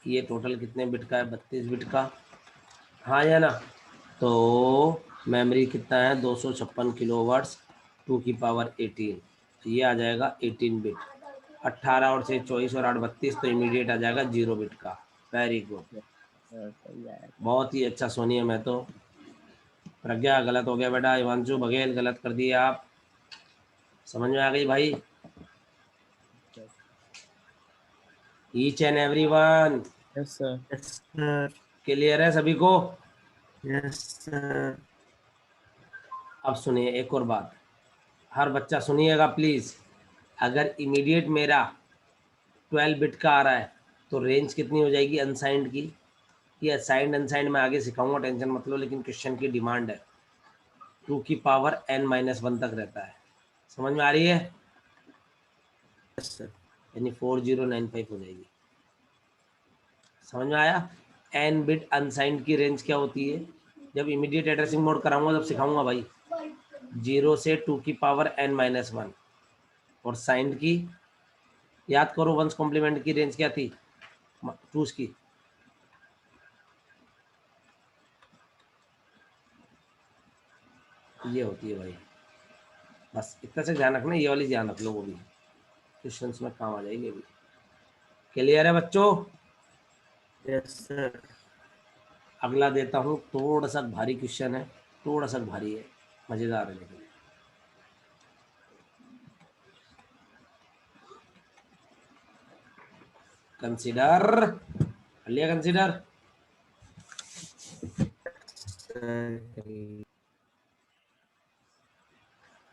ये टोटल कितने बिट का है? 32 बिट का, हाँ या ना? तो मेमोरी कितना है? 256 किलोवर्ड्स 2 की पावर 18, ये आ जाएगा 18 बिट। 18 और 6 24 और 8 32, तो इमीडिएट आ जाएगा 0 बिट का। वेरी गुड, सही आया। बहुत ही अच्छा सोनिया। मैं तो प्रज्ञा गलत हो गया बेटा, हिमांशु बघेल गलत कर दिए आप। समझ में आ गई भाई? Each and every one yes sir. Yes sir. Clear है सभी को? Yes sir. अब सुनिए एक और बात, हर बच्चा सुनिएगा प्लीज। अगर इमीडिएट मेरा 12 बिट का आ रहा है तो रेंज कितनी हो जाएगी अनसाइंड की? ये असाइंड अनसाइंड मैं आगे सिखाऊंगा, टेंशन मत लो, लेकिन क्वेश्चन की डिमांड है 2 की पावर n-1 तक रहता है। समझ में आ रही है? Yes sir. यानी 4095 हो जाएगी। समझ में आया? n बिट अनसाइंड की रेंज क्या होती है? जब इमीडिएट एड्रेसिंग मोड कराऊंगा तब सिखाऊंगा भाई। 0 से 2 की पावर n-1। और साइंड की याद करो, वंस कॉम्प्लीमेंट की रेंज क्या थी 2 की? ये होती है भाई। बस इतना से ध्यान रखना, ये वाली ध्यान रख लो, वो भी क्वेश्चंस में काम आ जाएगी अभी। क्लियर है बच्चों? Yes sir. अगला देता हूँ, थोड़ा सा भारी क्वेश्चन है, थोड़ा सा भारी है, मजेदार है लेकिन। कंसीडर कर लिया? Consider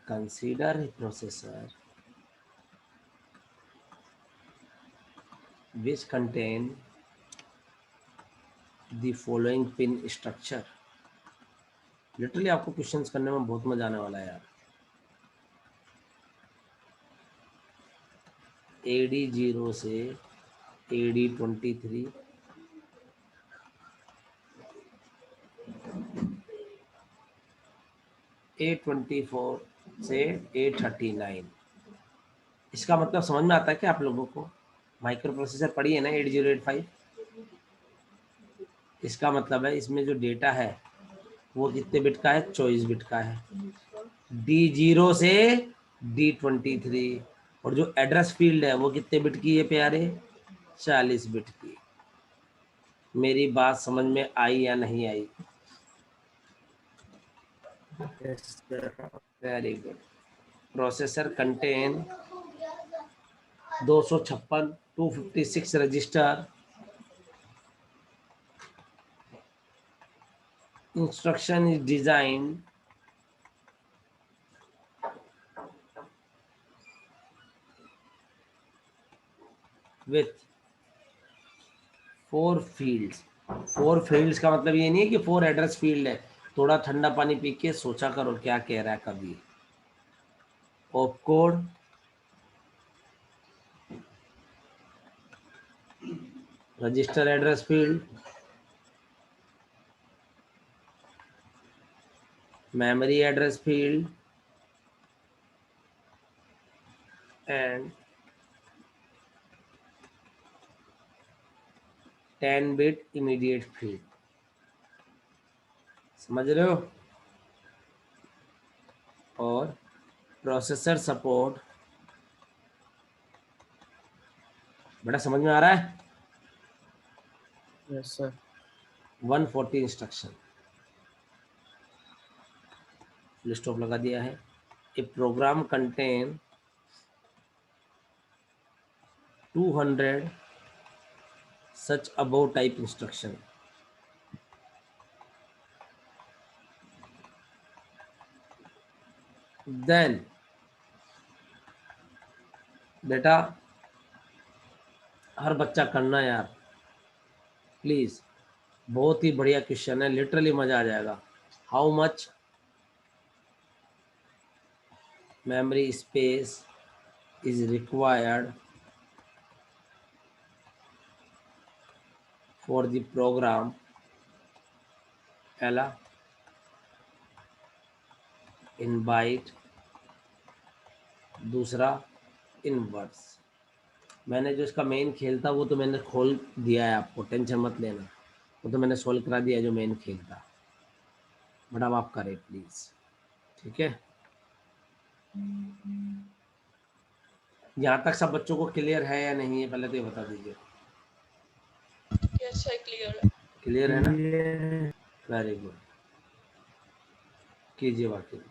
consider processor which contain the following pin structure। Literally आपको क्वेश्चंस करने में बहुत मजा आने वाला है यार। AD0 से AD23, A24 से A39। इसका मतलब समझ में आता है क्या आप लोगों को? माइक्रो प्रोसेसर पढ़ी है ना 8085? इसका मतलब है इसमें जो डेटा है वो कितने बिट का है? 24 बिट का है, D0 से D23। और जो एड्रेस फील्ड है वो कितने बिट की है प्यारे? 40 बिट की। मेरी बात समझ में आई या नहीं आई? Yes sir. Very good. Processor contain 256 256 register instruction is designed with 4 fields। 4 fields का मतलब ये नहीं है कि 4 एड्रेस फील्ड है। थोड़ा ठंडा पानी पी के सोचा करो क्या कह रहा है कभी। Op code, register address field, memory address field and 10-bit immediate field। समझ रहे हो? और प्रोसेसर सपोर्ट, बेटा समझ में आ रहा है? Yes sir. 140 instruction, full stop लगा दिया है। ए programme contain 200 such above type instruction। then बेटा हर बच्चा करना यार प्लीज, बहुत ही बढ़िया क्वेश्चन है, लिटरली मजा आ जाएगा। How much memory space is required for the program Ella in byte, दूसरा इन वर्ड्स। मैंने जो इसका मेन खेल था वो तो मैंने खोल दिया है, आपको टेंशन मत लेना, वो तो मैंने सोल्व करा दिया जो मेन खेल था। बट अब आप करें प्लीज, ठीक है? यहाँ तक सब बच्चों को क्लियर है या नहीं है पहले तो ये बता दीजिए। यस सर, क्लियर है। क्लियर है ना? ये वेरी गुड, कीजिए बाकी।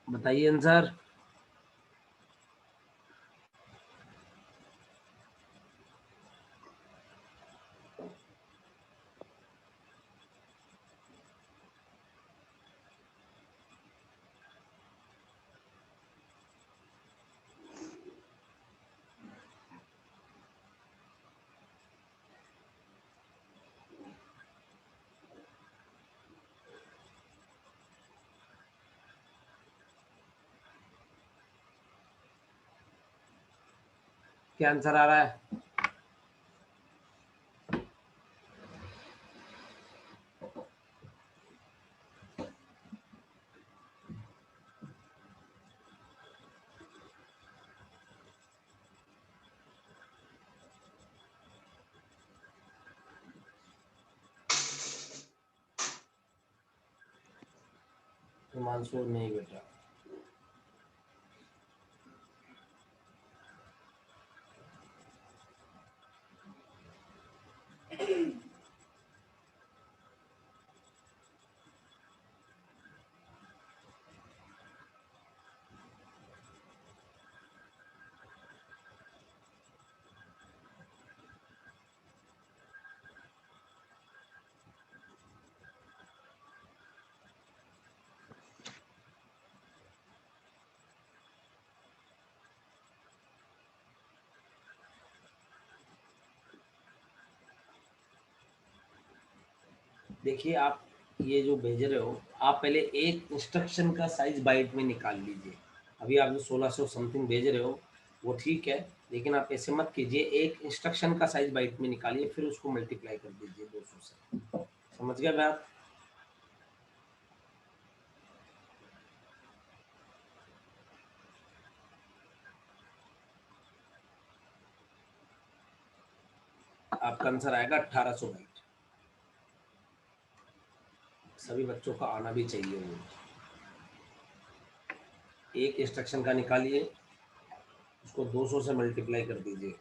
बताइए आंसर। क्या आंसर आ रहा है? हिमांशु नहीं बेटा। देखिए आप ये जो भेज रहे हो, आप पहले एक इंस्ट्रक्शन का साइज बाइट में निकाल लीजिए। अभी आप जो 1600 समथिंग भेज रहे हो वो ठीक है, लेकिन आप ऐसे मत कीजिए, एक इंस्ट्रक्शन का साइज बाइट में निकालिए, फिर उसको मल्टीप्लाई कर दीजिए 200 से। समझ गया बात? आपका आंसर आएगा 1800 बाइट। सभी बच्चों का आना भी चाहिए वो। एक इंस्ट्रक्शन का निकालिए, उसको 200 से मल्टीप्लाई कर दीजिए।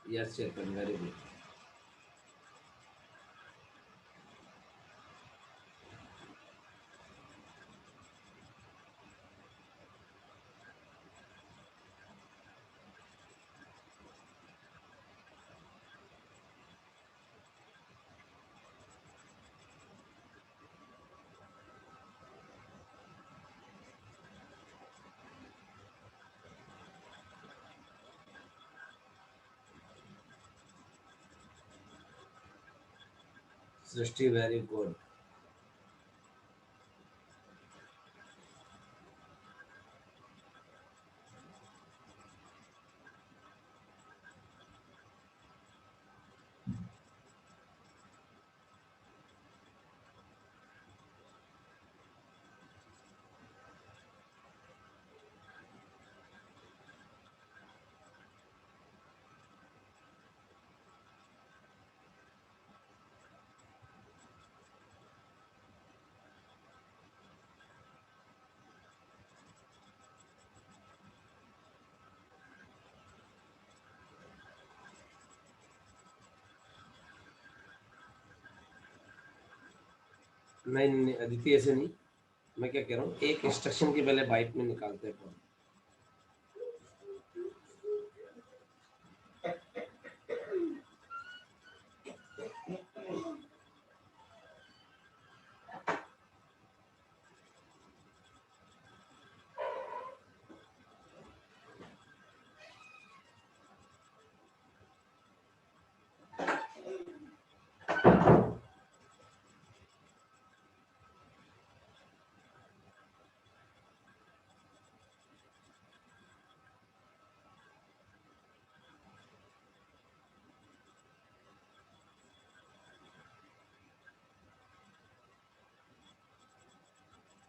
Yes Chetan, very good. सृष्टि वेरी गुड। नहीं नहीं अदिति, ऐसे नहीं। मैं क्या कह रहा हूँ, एक इंस्ट्रक्शन की पहले बाइट में निकालते हैं कौन।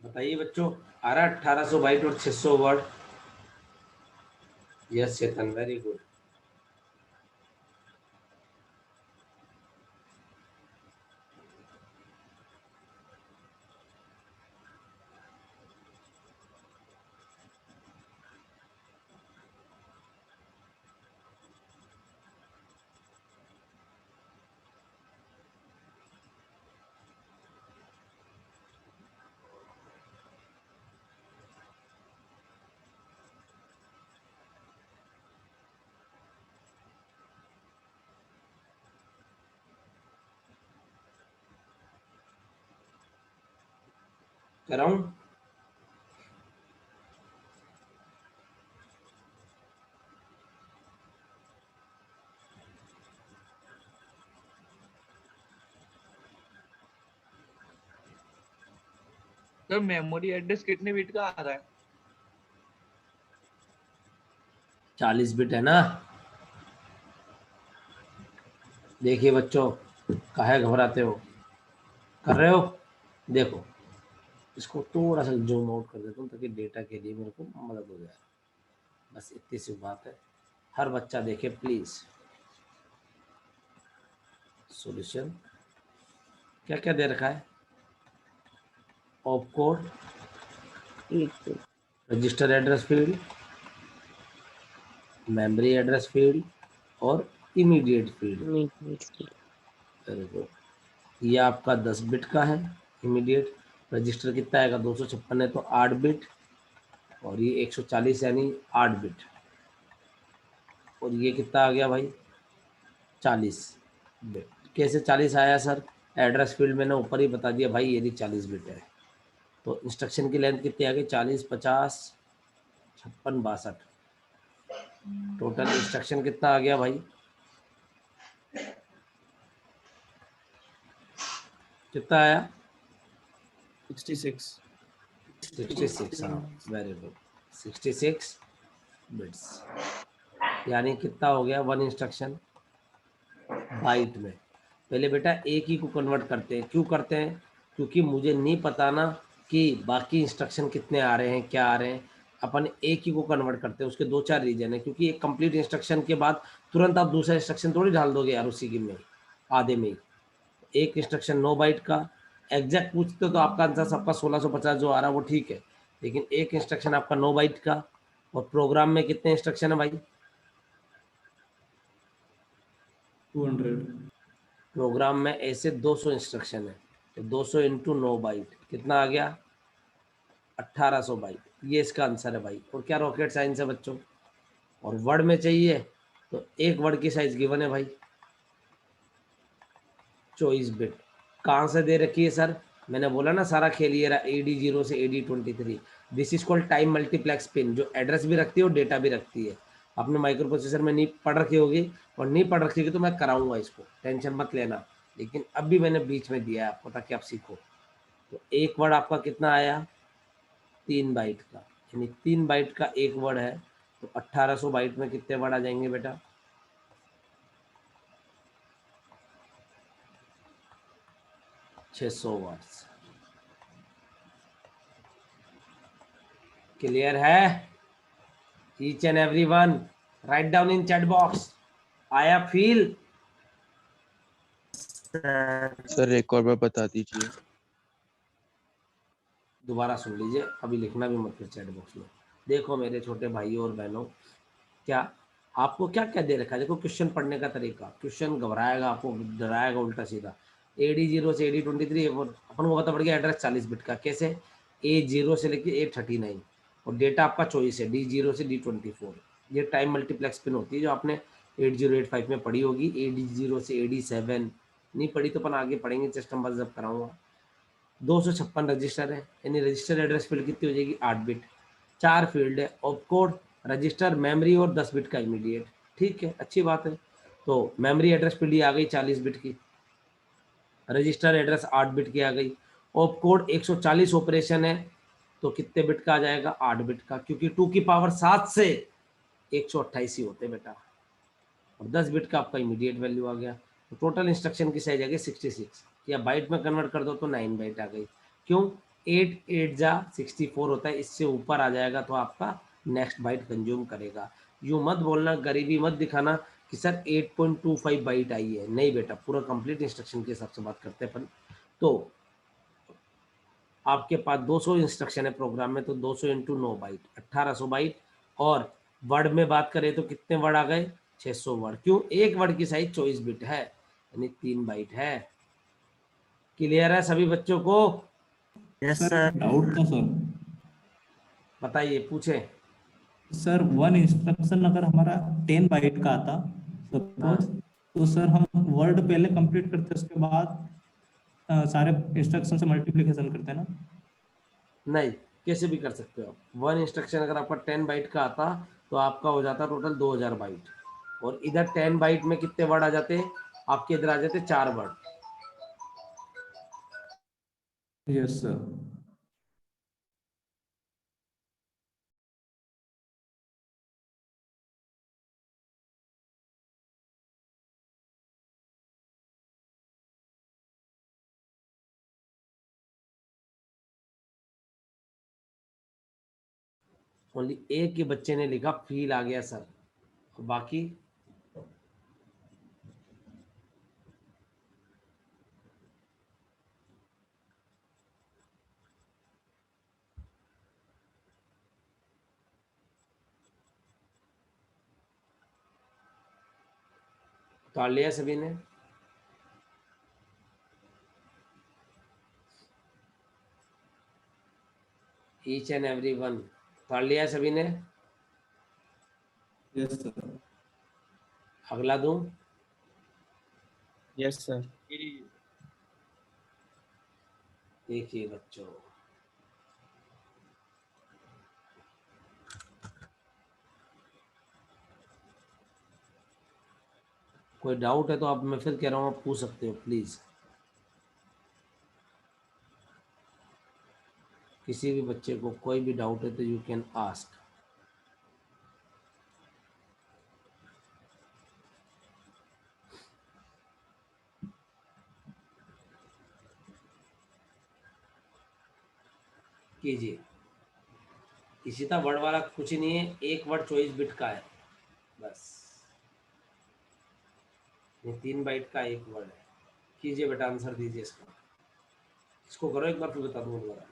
बताइए बच्चों, आ रहा 1800 बाइट और 600 word? Yes Chetan, very good. कराऊं? सर मेमोरी एड्रेस कितने बिट का आ रहा है? 40 बिट है ना। देखिए बच्चों, काहे घबराते हो? कर रहे हो? देखो, इसको थोड़ा सा जूम आउट कर देता हूँ ताकि डेटा के लिए मेरे को मदद हो जाए। बस इतनी सी बात है, हर बच्चा देखे प्लीज। सॉल्यूशन क्या क्या दे रखा है? Op code, register address field, memory address field और इमीडिएट फील्ड। Very good. ये आपका 10 बिट का है इमीडिएट। रजिस्टर कितना आएगा? 256 है तो 8 बिट, और ये 140 यानी 8 बिट। और ये कितना आ गया भाई? 40 बिट। कैसे 40 आया सर? एड्रेस फील्ड मैंने ऊपर ही बता दिया भाई, ये 40 बिट है। तो इंस्ट्रक्शन की लेंथ कितनी आ गई? 40, 50, 56, 62। टोटल इंस्ट्रक्शन कितना आ गया भाई? कितना आया? 66। 66। हाँ, वेरी गुड। 66 बिट्स यानी कितना हो गया? 1 इंस्ट्रक्शन बाइट में। पहले बेटा एक ही को कन्वर्ट करते हैं। क्यों करते हैं? क्योंकि मुझे नहीं पता ना कि बाकी इंस्ट्रक्शन कितने आ रहे हैं, क्या आ रहे हैं। अपन एक ही को कन्वर्ट करते हैं। उसके 2-4 रीजन है, क्योंकि एक कंप्लीट इंस्ट्रक्शन के बाद तुरंत आप दूसरा इंस्ट्रक्शन थोड़ी डाल दोगे यार उसी की में, आधे में ही। एक इंस्ट्रक्शन 9 बाइट का। एग्जैक्ट पूछते हो तो आपका आंसर सबका 1650 जो आ रहा है वो ठीक है, लेकिन एक इंस्ट्रक्शन आपका 9 बाइट का। और प्रोग्राम में कितने इंस्ट्रक्शन है भाई? 200। प्रोग्राम में ऐसे 200 इंस्ट्रक्शन है, तो 200 इंटू 9 बाइट कितना आ गया? 1800 बाइट। ये इसका आंसर है भाई। और क्या रॉकेट साइंस है बच्चों? और वर्ड में चाहिए तो एक वर्ड की साइज गिवन है भाई, 24 बिट। कहाँ से दे रखी है सर? मैंने बोला ना सारा खेल ये रहा, AD0 से AD23। This is called time multiplex pin, जो एड्रेस भी रखती है और डेटा भी रखती है। आपने माइक्रो प्रोसेसर में नहीं पढ़ रखी होगी, और नहीं पढ़ रखी होगी तो मैं कराऊंगा इसको, टेंशन मत लेना। लेकिन अब भी मैंने बीच में दिया है आपको ताकि आप सीखो। तो एक वर्ड आपका कितना आया? 3 बाइट का, यानी 3 बाइट का एक वर्ड है। तो 1800 बाइट में कितने वर्ड आ जाएंगे बेटा? 600 वर्ड्स। क्लियर है? Each and every one write down in chat box. आया फील? सर एक और बार बता दीजिए। दोबारा सुन लीजिए, अभी लिखना भी मत फिर चैट बॉक्स में। देखो मेरे छोटे भाइयों और बहनों, क्या आपको क्या क्या दे रखा है? देखो क्वेश्चन पढ़ने का तरीका, क्वेश्चन घबराएगा आपको, डराएगा उल्टा सीधा। AD0 से AD23, अपन को पता पड़ गया एड्रेस 40 बिट का। कैसे? A0 से लेके A39, और डेटा आपका चॉइस है D0 से D24। ये टाइम मल्टीप्लेक्स पिन होती है जो आपने 8085 में पढ़ी होगी। AD0 से AD7 नहीं पढ़ी तो अपन आगे पढ़ेंगे, जस्ट नंबर जब कराऊंगा। 256 रजिस्टर है, यानी रजिस्टर एड्रेस फील्ड कितनी हो जाएगी? 8 बिट। 4 फील्ड है, ऑप कोड, रजिस्टर, मेमोरी और 10 बिट का इमीडिएट। ठीक है, अच्छी बात है। तो मेमोरी एड्रेस फील्ड ये आ गई 40 बिट की, रजिस्टर एड्रेस 8 बिट की आ गई। ऑप कोड 140 ऑपरेशन है तो कितने बिट का आ जाएगा? 8 बिट का, क्योंकि 2 की पावर 7 से 128 ही होते बेटा। और 10 बिट का आपका इमीडिएट वैल्यू आ गया। तो टोटल इंस्ट्रक्शन की साइज आ गई 66, या बाइट में कन्वर्ट कर दो तो 9 बाइट आ गई। क्यों? 8 8 जा 64 होता है, इससे ऊपर आ जाएगा तो आपका नेक्स्ट बाइट कंज्यूम करेगा। यूँ मत बोलना, गरीबी मत दिखाना कि सर 8.25 बाइट आई है। नहीं बेटा, पूरा कंप्लीट इंस्ट्रक्शन के हिसाब से बात करते हैं अपन। तो आपके पास 200 इंस्ट्रक्शन है प्रोग्राम में, तो 200 इंटू 9 बाइट 1800 बाइट। और वर्ड में बात करें तो कितने वर्ड आ गए? 600 वर्ड। क्यों? एक वर्ड की साइज 24 बिट है, यानी 3 बाइट है। क्लियर है सभी बच्चों को? Yes sir sir. एक डाउट था सर। बताइए, पूछे। सर वन इंस्ट्रक्शन अगर हमारा 10 बाइट का आता सपोज, तो सर हम वर्ड पहले कंप्लीट करते हैं, उसके बाद सारे इंस्ट्रक्शन से मल्टीप्लिकेशन करते हैं ना? नहीं, कैसे भी कर सकते हो आप। वन इंस्ट्रक्शन अगर आपका 10 बाइट का आता तो आपका हो जाता टोटल 2000 बाइट। और इधर 10 बाइट में कितने वर्ड आ जाते? आपके इधर आ जाते 4 वर्ड। Yes sir. ओनली एक के बच्चे ने लिखा फील आ गया सर, बाकी उतार लिया सभी ने? ईच एंड एवरी वन उतार लिया सभी ने? Yes, sir. अगला दूं? Yes, sir. देखिए बच्चों, कोई डाउट है तो आप, मैं फिर कह रहा हूँ, आप पूछ सकते हो प्लीज। किसी भी बच्चे को कोई भी डाउट है तो यू कैन आस्क। कीजिए। इसी का वर्ड वाला कुछ ही नहीं है, एक वर्ड 24 बिट का है बस, ये 3 बाइट का एक वर्ड है। कीजिए बेटा, आंसर दीजिए इसका। इसको करो एक बार, फिर बता दूंगा दोबारा।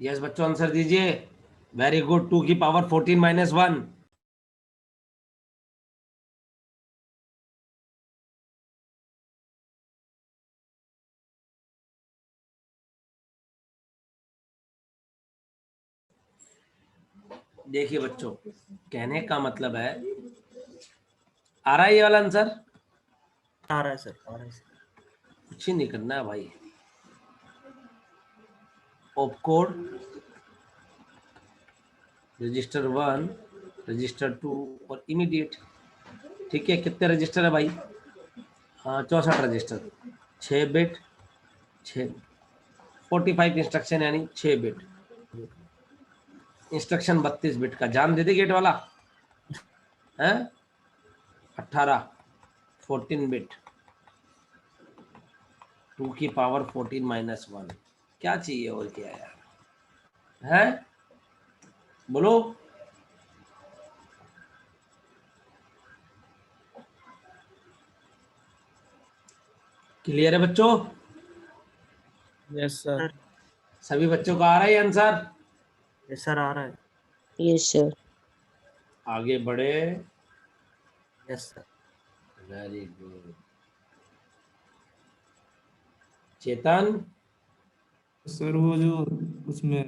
यस बच्चों, आंसर दीजिए। Very good. 2 की पावर 14 माइनस 1। देखिए बच्चों, कहने का मतलब है, आ रहा है ये वाला आंसर? आ रहा है सर, आ रहा है सर। कुछ ही नहीं करना है भाई। ऑपकोड, रजिस्टर 1, रजिस्टर 2 और इमीडिएट। ठीक है, कितने रजिस्टर है भाई? हाँ, 64 रजिस्टर, 6 बिट, 6 45 इंस्ट्रक्शन यानी 6 बिट। इंस्ट्रक्शन 32 बिट का। जान दे दे गेट वाला है? 18 14 बिट, 2 की पावर 14 माइनस 1। क्या चाहिए और क्या यार, है? बोलो। क्लियर है बच्चों? Yes, sir. सभी बच्चों का आ रहा है आंसर? यस सर, आ रहा है। Yes, sir. आगे बढ़े। Yes sir. Very good. Chetan sir वो जो उसमें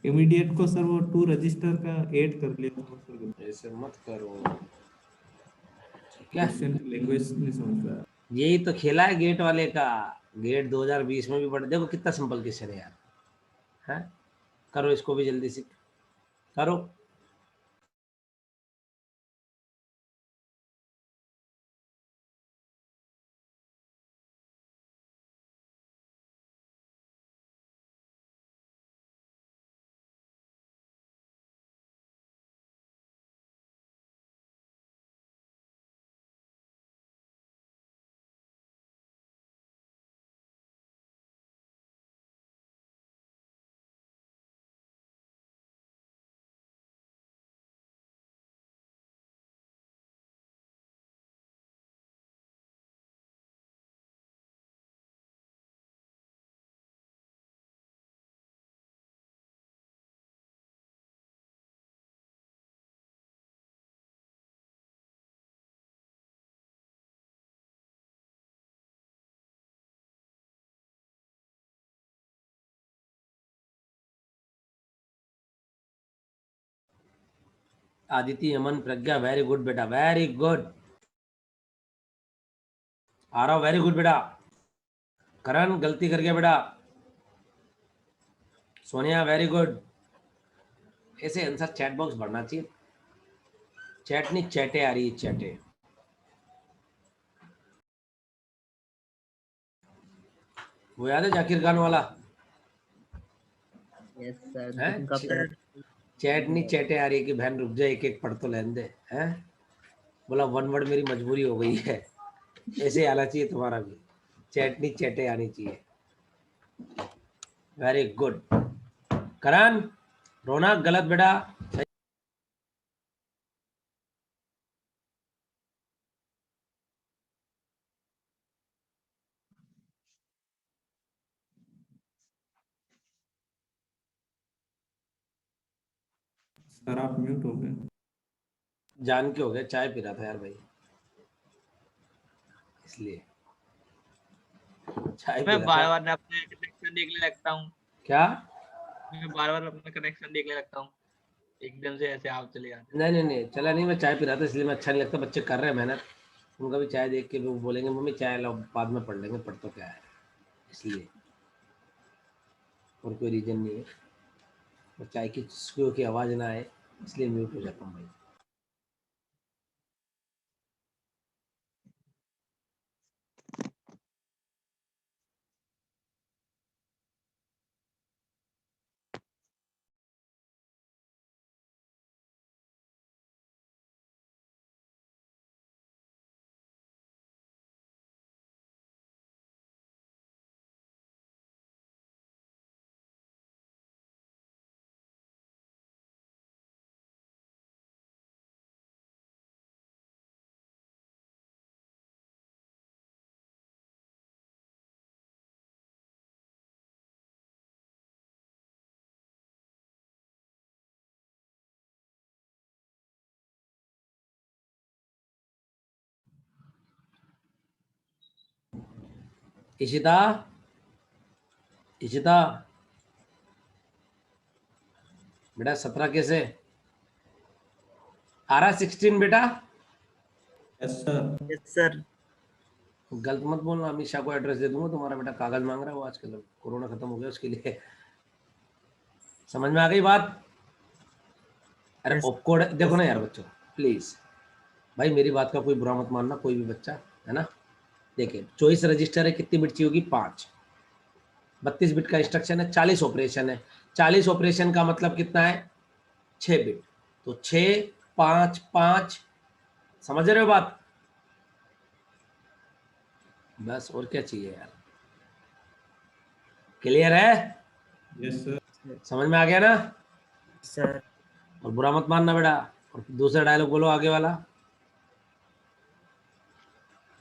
इमीडिएट को सर वो 2 रजिस्टर का ऐड कर लिया था सर। ऐसे मत करो, ठीक है। क्वेश्चन लैंग्वेज नहीं समझ रहा। यही तो खेला है गेट वाले का। गेट 2020 में भी पढ़, देखो कितना सिंपल क्वेश्चन है यार, है। करो इसको भी जल्दी से करो। आदित्य, अमन, प्रज्ञा, वेरी गुड बेटा, वेरी गुड। आ रहा हूँ, वेरी गुड बेटा। करण गलती कर गया बेटा। Sonia very good. ऐसे आंसर चैट बॉक्स भरना चाहिए। चैट नहीं चैटे आ रही है, चैटे। वो याद है जाकिर खान वाला यस सर, है? उनका चैट नहीं चैटे आ रही है कि बहन रुक जाए, एक एक पढ़ तो लेने दे, हैं? बोला वन वर्ड मेरी मजबूरी हो गई है। ऐसे आना चाहिए तुम्हारा भी, चैट नहीं चैटे आनी चाहिए। Very good. करण, रौनक गलत बेटा। सर आप म्यूट हो गए। जान के हो गया, चाय पी रहा था यार भाई, इसलिए चाय पी मैं रहा बार था। बार अपने कनेक्शन देखने लगता हूँ। क्या? मैं बार बार अपना कनेक्शन देखने लगता हूँ, एकदम से ऐसे आप चले जाते नहीं नहीं नहीं, चला नहीं, मैं चाय पी रहा था इसलिए मैं, अच्छा नहीं लगता, बच्चे कर रहे हैं मेहनत, उनका भी चाय देख के वो बोलेंगे मम्मी चाय लाओ, बाद में पढ़ लेंगे, पढ़ तो क्या है, इसलिए और कोई रीजन नहीं है। और चाय की चुस्कियों की आवाज़ ना आए इसलिए म्यूट हो जाता हूँ भाई। इशिता, इशिता बेटा 17 कैसे आ रहा? 16 बेटा। Yes sir. Yes sir. गलत मत बोलना, अमित शाह को एड्रेस दे दूंगा, तुम्हारा बेटा कागज मांग रहा है, वो आजकल कोरोना खत्म हो गया उसके लिए। समझ में आ गई बात? अरे Yes. ऑपकोड देखो ना Yes, यार sir. बच्चों, प्लीज भाई मेरी बात का कोई बुरा मत मानना, कोई भी बच्चा, है ना। देखिए चॉइस रजिस्टर है, कितनी बिट चाहिए होगी? 5। 32 बिट का इंस्ट्रक्शन है, 40 ऑपरेशन है। 40 ऑपरेशन का मतलब कितना है? 6 बिट। तो 6 5 5, समझ रहे हो बात? बस और क्या चाहिए यार, क्लियर है? Yes sir. समझ में आ गया ना? सर और बुरा मत मानना बेटा। और दूसरा डायलॉग बोलो आगे वाला।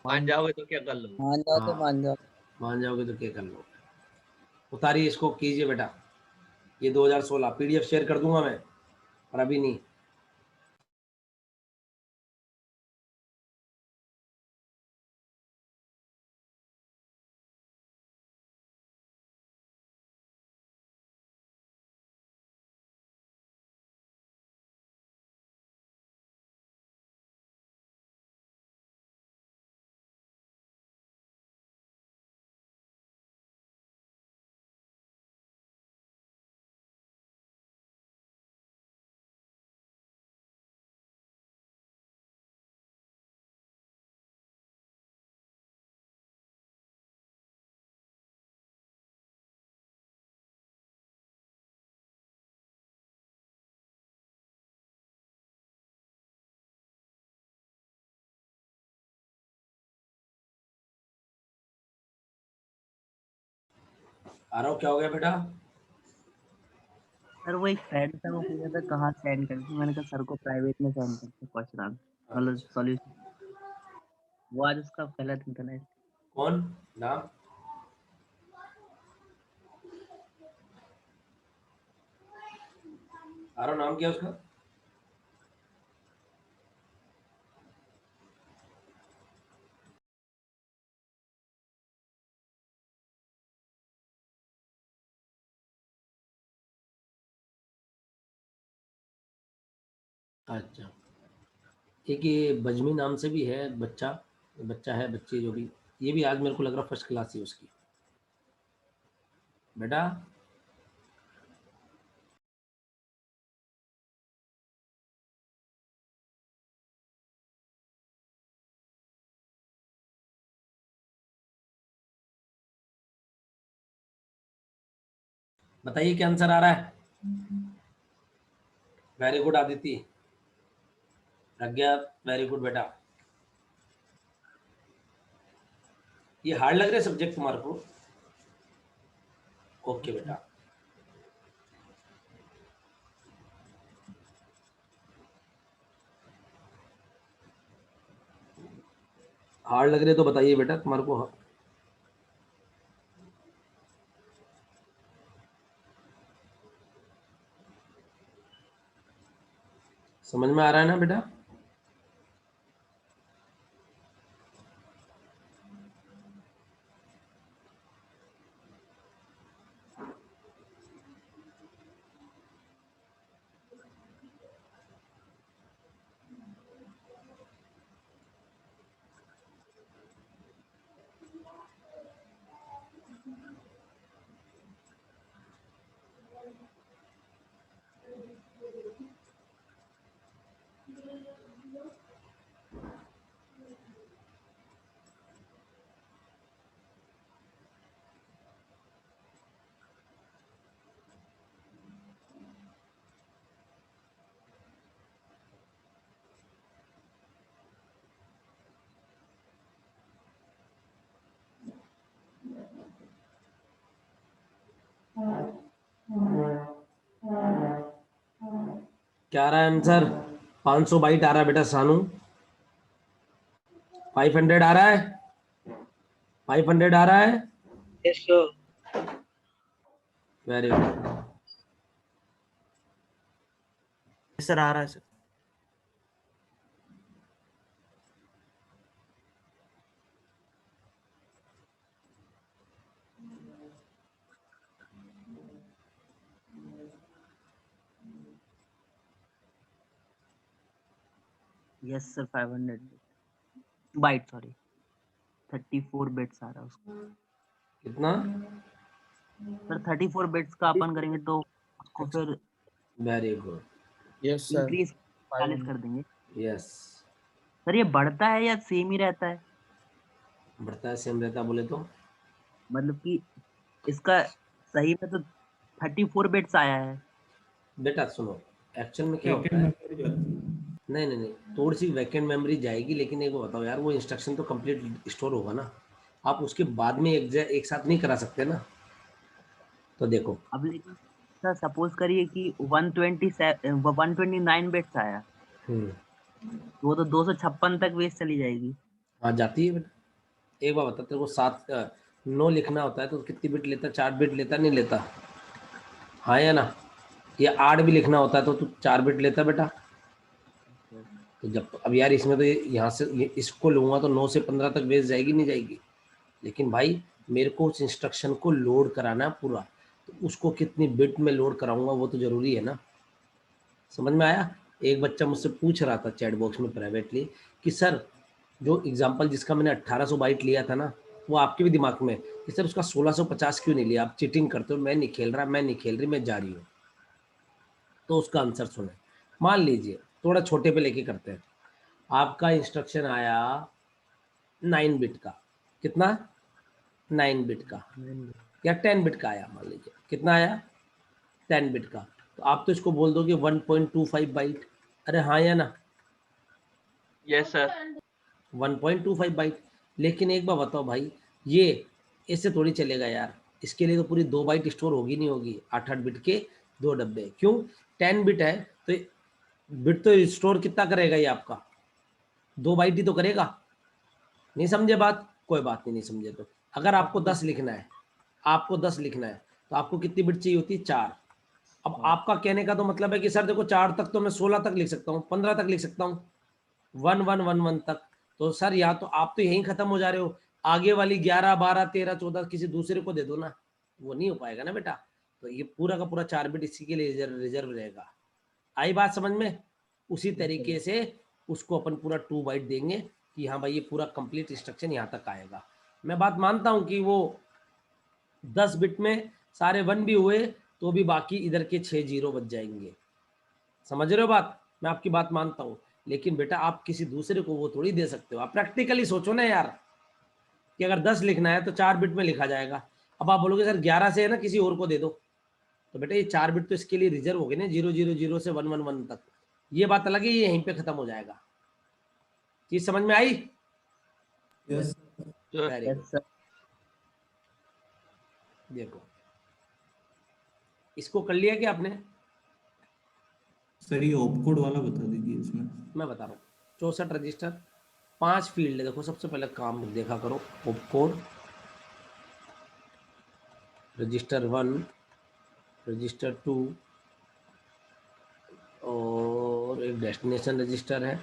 मान जाओगे तो क्या कर लो। मान जाओ तो हाँ, मान जाओ। मान जाओगे तो क्या कर लो। उतारिए इसको, कीजिए बेटा। ये 2016 पीडीएफ शेयर कर दूंगा मैं, पर अभी नहीं। आ रहा हो, क्या हो गया बेटा? सर वो एक फ्रेंड था, वो पूछा था कहाँ सेंड करते, मैंने कहा सर को प्राइवेट में सेंड करते क्वेश्चन आंसर मतलब अच्छा। सॉल्यूशन। वो आज उसका पहला दिन था ना। कौन? नाम? आरो, नाम क्या है उसका? अच्छा, एक ये बजमी नाम से भी है बच्चा, बच्चा है, बच्ची जो भी, ये भी आज मेरे को लग रहा फर्स्ट क्लास ही उसकी। बेटा बताइए क्या आंसर आ रहा है? Very good Aditi. Pragya, very good बेटा। ये हार्ड लग रहे सब्जेक्ट तुम्हारे को? ओके बेटा। हार्ड लग रहे तो बताइए बेटा तुम्हारे को। समझ में आ रहा है ना बेटा? क्या आ रहा है आंसर? 500 बाइट आ रहा है बेटा सानू। 500 आ रहा है? 500 आ रहा है? Yes sir. Very good. Sir आ रहा है sir. Yes sir 500 byte, sorry 34 bits आ रहा है उसका। कितना? सर 34 बिट्स का अपन करेंगे तो उसको फिर very good. Yes, sir. Increase 40 500. कर देंगे। यस। सर ये बढ़ता है या सेम ही रहता है? बढ़ता है, सेम रहता बोले तो? मतलब कि इसका सही में तो 34 बिट्स आया है। बेटा सुनो, एक्चुअल में क्या Vacant होता है, memory जो है। नहीं नहीं नहीं, थोड़ी सी वैकेंट मेमोरी जाएगी, लेकिन एक बताओ यार, वो इंस्ट्रक्शन तो कंप्लीट स्टोर होगा ना, आप उसके बाद में एक साथ नहीं करा सकते ना। तो देखो, अब लेकिन सर सपोज करिए कि 129 बिट्स आया, तो वो तो 256 तक वेस्ट चली जाएगी। हाँ जाती है बेटा। एक बार बता, तेरे को 9 लिखना होता है तो कितनी बिट लेता? 4 बिट लेता नहीं लेता? हाँ या ना? ये 8 भी लिखना होता है तो तू 4 बिट लेता बेटा? तो जब अब यार इसमें तो यहाँ से इसको लूँगा तो 9 से 15 तक वेस्ट जाएगी नहीं जाएगी? लेकिन भाई मेरे को उस इंस्ट्रक्शन को लोड कराना है पूरा, तो उसको कितनी बिट में लोड कराऊंगा वो तो ज़रूरी है ना। समझ में आया? एक बच्चा मुझसे पूछ रहा था चैट बॉक्स में प्राइवेटली कि सर, जो एग्जांपल जिसका मैंने 1800 बाइट लिया था ना, वो आपके भी दिमाग में कि सर उसका 1650 क्यों नहीं लिया? आप चीटिंग करते हो, मैं नहीं खेल रहा, मैं नहीं खेल रही, मैं जा रही हूँ। तो उसका आंसर सुने। मान लीजिए थोड़ा छोटे पे लेके करते हैं, आपका इंस्ट्रक्शन आया 9 बिट का। कितना? 9 बिट का या 10 बिट का आया, मान लीजिए कितना आया? 10 बिट का। तो आप तो इसको बोल दोगे 1.25 बाइट। अरे हाँ या ना? Yes sir. 1.25 बाइट। लेकिन एक बार बताओ भाई, ये इससे थोड़ी चलेगा यार। इसके लिए तो पूरी 2 बाइट स्टोर होगी नहीं होगी, 8-8 बिट के 2 डब्बे। क्यों? 10 बिट है तो बिट तो स्टोर कितना करेगा ये आपका, 2 बाइट ही तो करेगा। नहीं समझे बात? कोई बात नहीं, नहीं समझे तो अगर आपको 10 लिखना है, आपको 10 लिखना है तो आपको कितनी बिट चाहिए होती है? 4। अब आपका कहने का तो मतलब है कि सर देखो 4 तक तो मैं 16 तक लिख सकता हूँ, 15 तक लिख सकता हूँ, 1111 तक। तो सर या तो आप तो यहीं खत्म हो जा रहे हो, आगे वाली 11 12 13 14 किसी दूसरे को दे दो ना, वो नहीं हो पाएगा ना बेटा। तो ये पूरा का पूरा 4 बिट इसी के लिए रिजर्व रहेगा। आई बात समझ में? उसी तरीके से उसको अपन पूरा 2 बाइट देंगे कि हाँ भाई ये पूरा कंप्लीट इंस्ट्रक्शन यहाँ तक आएगा। मैं बात मानता हूँ कि वो 10 बिट में सारे 1 भी हुए तो भी बाकी इधर के 6 जीरो बच जाएंगे। समझ रहे हो बात? मैं आपकी बात मानता हूँ, लेकिन बेटा आप किसी दूसरे को वो थोड़ी दे सकते हो। आप प्रैक्टिकली सोचो ना यार, कि अगर 10 लिखना है तो 4 बिट में लिखा जाएगा। अब आप बोलोगे सर 11 से है ना किसी और को दे दो, तो बेटा ये 4 बिट तो इसके लिए रिजर्व हो गए ना, 000 से 111 तक। ये बात अलग है, ये यहीं पे खत्म हो जाएगा। चीज समझ में आई? Yes very yes good. Sir. देखो इसको कर लिया क्या आपने? सर ये ऑपकोड वाला बता दीजिए इसमें। मैं बता रहा हूँ, 64 रजिस्टर, 5 फील्ड है। देखो सबसे पहले काम देखा करो, ऑपकोड, रजिस्टर 1, रजिस्टर 2 और एक डेस्टिनेशन रजिस्टर है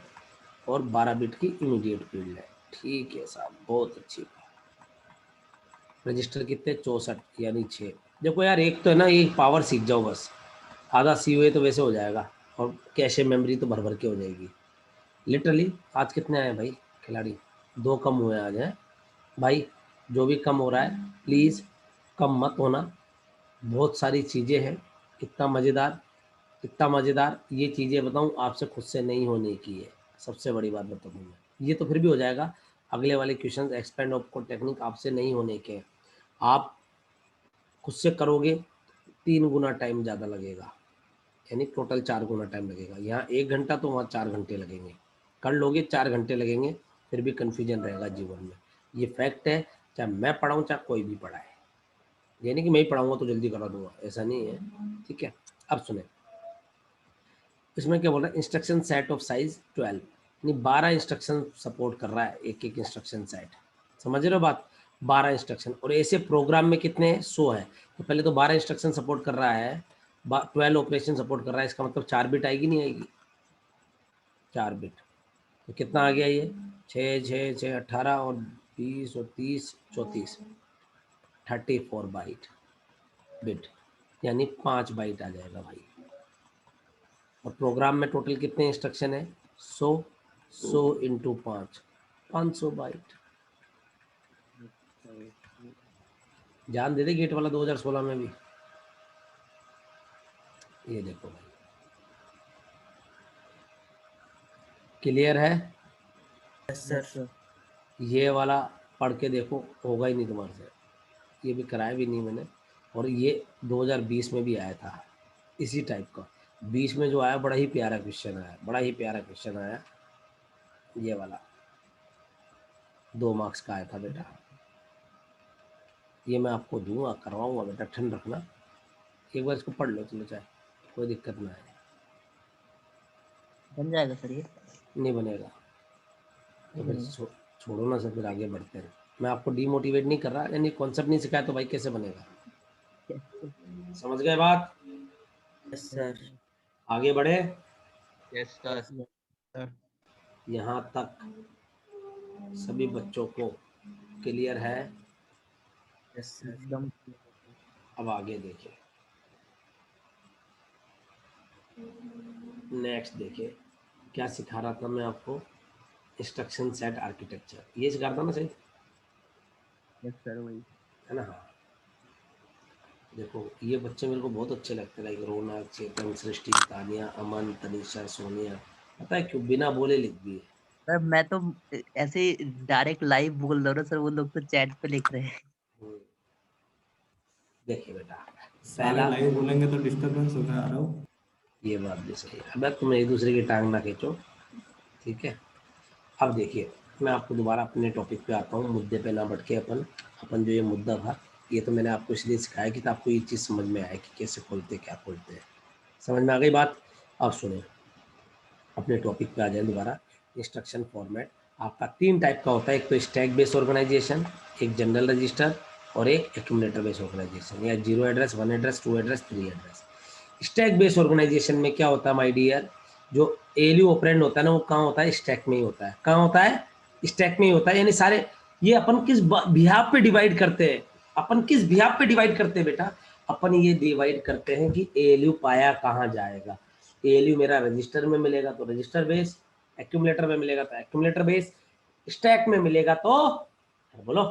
और 12 बिट की इमीडिएट फील्ड है। ठीक है साहब, बहुत अच्छी बात। रजिस्टर कितने? 64 यानी 6। देखो यार एक तो है ना, एक पावर सीख जाओ बस, आधा सी हुए तो वैसे हो जाएगा और कैशे मेमोरी तो भर भर के हो जाएगी। लिटरली आज कितने आए भाई खिलाड़ी? 2 कम हुए आज हैं भाई। जो भी कम हो रहा है प्लीज़ कम मत होना। बहुत सारी चीज़ें हैं, इतना मज़ेदार, इतना मज़ेदार ये चीज़ें बताऊँ आपसे खुद से नहीं होने की है। सबसे बड़ी बात बताऊँ मैं, ये तो फिर भी हो जाएगा। अगले वाले question expand of code technique आपसे नहीं होने के हैं। आप खुद से करोगे 3 गुना टाइम ज़्यादा लगेगा, यानी टोटल 4 गुना टाइम लगेगा। यहाँ 1 घंटा तो वहाँ 4 घंटे लगेंगे। कर लोगे 4 घंटे लगेंगे, फिर भी कन्फ्यूजन रहेगा जीवन में। ये फैक्ट है, चाहे मैं पढ़ाऊँ चाहे कोई भी पढ़ाए। ये नहीं कि मैं ही पढ़ाऊँगा तो जल्दी करा दूंगा, ऐसा नहीं है। ठीक है, अब सुने इसमें क्या बोल रहा है, इंस्ट्रक्शन सेट ऑफ साइज 12, यानी 12 इंस्ट्रक्शन सपोर्ट कर रहा है एक एक इंस्ट्रक्शन सेट। समझ रहे हो बात? 12 इंस्ट्रक्शन, और ऐसे प्रोग्राम में कितने हैं? 100 है। तो पहले तो 12 इंस्ट्रक्शन सपोर्ट कर रहा है, 12 ऑपरेशन सपोर्ट कर रहा है, इसका मतलब 4 बिट आएगी नहीं आएगी? 4 बिट तो कितना आ गया ये? 6 6 6 18 और 20 और 30 34 34 बाइट बिट, यानी 5 बाइट आ जाएगा भाई। और प्रोग्राम में टोटल कितने इंस्ट्रक्शन है? 100 इंटू 5, 500 बाइट। जान दे दे गेट वाला 2016 में भी। ये देखो भाई, क्लियर है? Yes sir. ये वाला पढ़ के देखो, होगा ही नहीं तुम्हारे से। ये भी कराया भी नहीं मैंने, और ये 2020 में भी आया था इसी टाइप का। 20 में जो आया बड़ा ही प्यारा क्वेश्चन आया, बड़ा ही प्यारा क्वेश्चन आया। ये वाला 2 मार्क्स का आया था बेटा। ये मैं आपको दूंगा, करवाऊंगा बेटा, ठंड रखना। एक बार इसको पढ़ लो, चलो चाहे कोई दिक्कत ना है। बन जाएगा सर ये? नहीं बनेगा तो फिर छोड़ो ना सर, फिर आगे बढ़ते हैं। मैं आपको डीमोटिवेट नहीं कर रहा, यानी कॉन्सेप्ट नहीं सिखाया तो भाई कैसे बनेगा? समझ गए बात? Yes sir. आगे बढ़े। Yes sir. यहाँ तक सभी बच्चों को क्लियर है? Yes sir. एकदम। अब आगे देखिए, नेक्स्ट देखिए क्या सिखा रहा था मैं आपको, इंस्ट्रक्शन सेट आर्किटेक्चर। ये सिखा रहा था ना सही? यस सर वही। है ना? हाँ देखो ये बच्चे मेरे को बहुत अच्छे लगते हैं, लाइक रौनक, चेतन, सृष्टि, तानिया, अमन, तनिषा, सोनिया। पता है क्यों? बिना बोले लिख दिए। सर मैं तो ऐसे डायरेक्ट लाइव बोल रहा हूँ सर, वो लोग तो चैट पे लिख रहे हैं। देखिए बेटा, सारे पहला लाइव बोलेंगे तो डिस्टरबेंस हो गया आ रहा हूँ। ये बात भी सही है। अब तुम एक दूसरे की टांग ना खींचो, ठीक है? अब देखिए मैं आपको दोबारा अपने टॉपिक पे आता हूँ, मुद्दे पे ना बढ़ के अपन जो ये मुद्दा था ये तो मैंने आपको इसलिए सिखाया कि आपको ये चीज़ समझ में आए कि कैसे खोलते क्या खोलते हैं। समझ में आ गई बात? अब सुने, अपने टॉपिक पे आ जाए दोबारा। इंस्ट्रक्शन फॉर्मेट आपका 3 टाइप का होता है, एक तो स्टैक बेस्ड ऑर्गेनाइजेशन, एक जनरल रजिस्टर और एक एक्यूमुलेटर बेस्ड ऑर्गेनाइजेशन, या 0 address, 1 address, 2 address, 3 address. Stack based organisation में क्या होता है माय डियर, जो एएलयू ऑपरेंड होता है ना, वो कहाँ होता है? स्टैक में ही होता है। कहाँ होता है? स्टैक में ही होता है। यानी सारे ये अपन किस बिहाफ पे डिवाइड करते हैं, अपन किस बिहाफ पे डिवाइड करते हैं बेटा? अपन ये डिवाइड करते हैं कि एएलयू पाया कहाँ जाएगा। एएलयू मेरा रजिस्टर में मिलेगा तो रजिस्टर बेस, एक्यूमुलेटर में मिलेगा तो एक्यूमुलेटर बेस, स्टैक में मिलेगा तो बोलो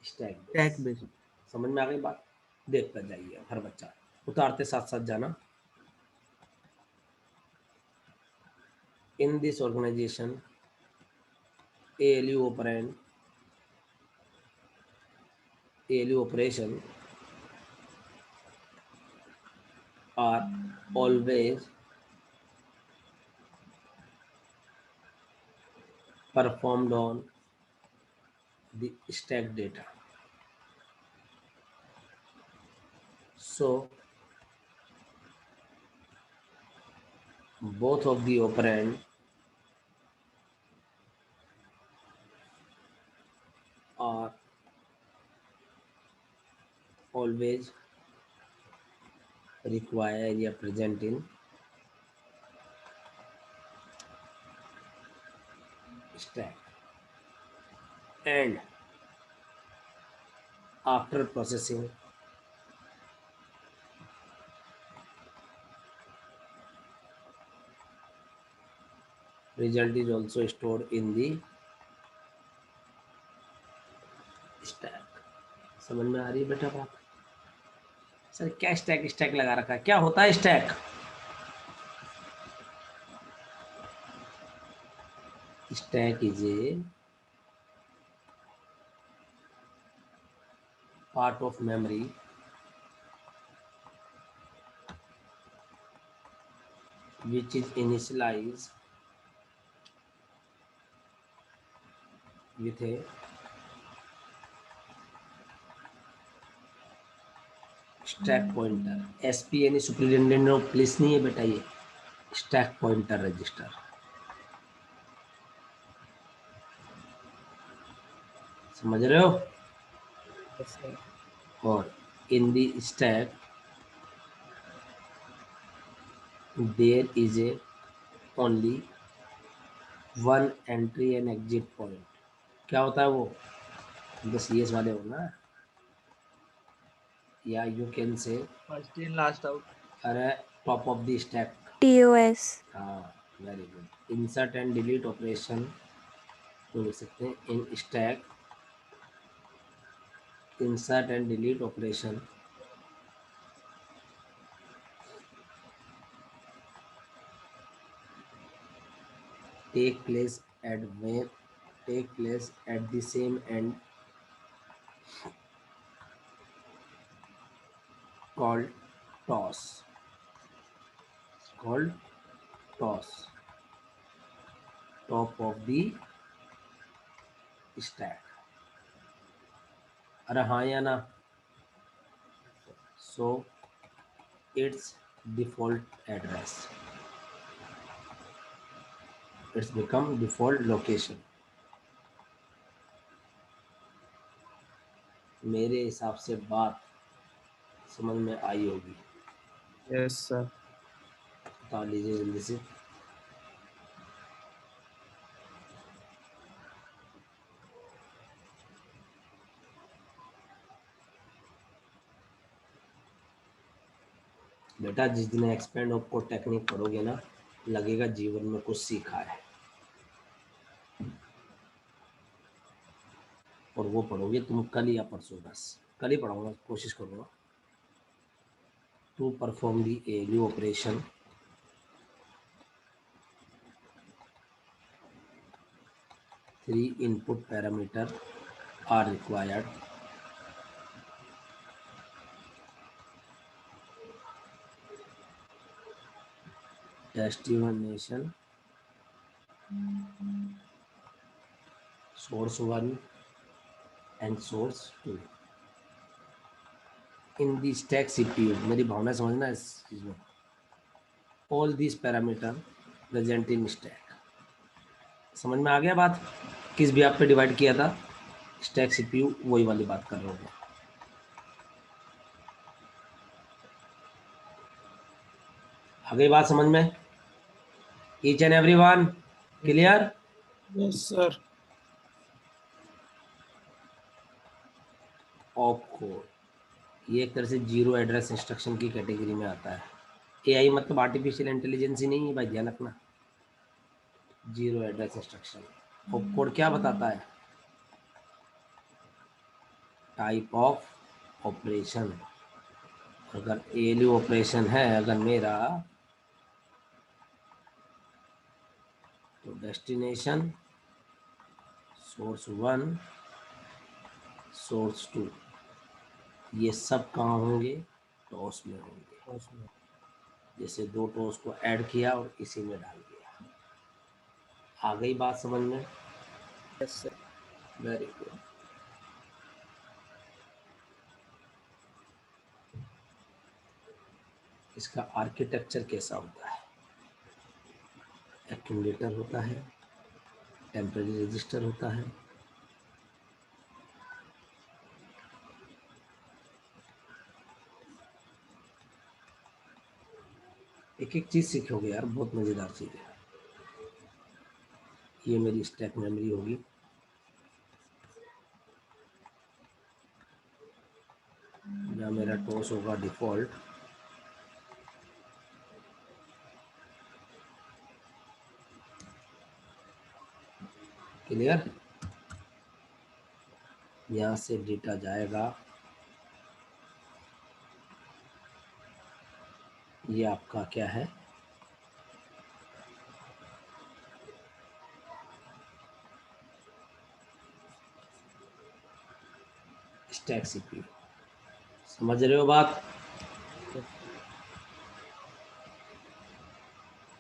स्टैक टैग बेस। बेस। समझ में आ गई बात? देखता जाइए हर बच्चा, उतारते साथ साथ जाना। In this organization, ALU operation are always performed on the stack data. So both of the operand are always required या present in stack, and after processing result is also stored in the stack. समझ में आ रही है बेटा बात? Sir क्या stack stack लगा रखा है, क्या होता है stack? Stack is a part of memory which is initialized with a stack pointer. SP यानी सुपरिटेंडेंट ऑफ पुलिस नहीं है बेटा, ये स्टैक पॉइंटर रजिस्टर। समझ रहे हो? Yes, sir. और in the stack there is a only one entry and exit point. क्या होता है वो? बस ये वाले हो ना, या you can say first in last out. अरे top of the stack. TOS. हाँ very good. Insert and delete operation तो लिख सकते हैं in stack, insert and delete operation take place at the same end called toss. It's called toss, top of the stack. अरे हाँ या ना? So its default address, it's become default location. मेरे हिसाब से बात समझ में आई होगी। Yes, sir. बता लीजिए जल्दी से। बेटा जिस दिन एक्सपेंड ऑफ टेक्निक पढ़ोगे ना, लगेगा जीवन में कुछ सीखा है, और वो पढ़ोगे तुम कल या परसों, बस कल ही पढ़ाऊंगा, कोशिश करूंगा। To perform the ALU operation three input parameter are required. Destination source 1 and source 2. In the stack CPU, मेरी भावना समझना इस चीज में, all this parameter present in stack. समझ में आ गया बात? किस भी आप पे डिवाइड किया था स्टैक सीपीयू, वही वाली बात कर रहा हूँ मैं। आ गई बात समझ में? Each and every one clear? Yes, sir. Op code ये एक तरह से जीरो एड्रेस इंस्ट्रक्शन की कैटेगरी में आता है। एआई मतलब आर्टिफिशियल इंटेलिजेंस ही नहीं है भाई, ध्यान रखना। Zero address instruction op code क्या बताता है? Type of operation. अगर एएलयू ऑपरेशन है अगर मेरा, तो डेस्टिनेशन सोर्स 1 सोर्स 2 ये सब कहाँ होंगे? टॉस में होंगे। जैसे दो टॉस को ऐड किया और इसी में डाल दिया। आ गई बात समझ में? Yes, sir. Very good. इसका आर्किटेक्चर कैसा होता है? एक्यूमुलेटर होता है, टेम्परेरी रजिस्टर होता है, एक एक चीज सीखोगे यार, बहुत मजेदार चीज है। ये मेरी स्टैक मेमोरी होगी, या मेरा टॉस होगा डिफॉल्ट। क्लियर? यहाँ से डेटा जाएगा, ये आपका क्या है? Stack CPU. समझ रहे हो बात?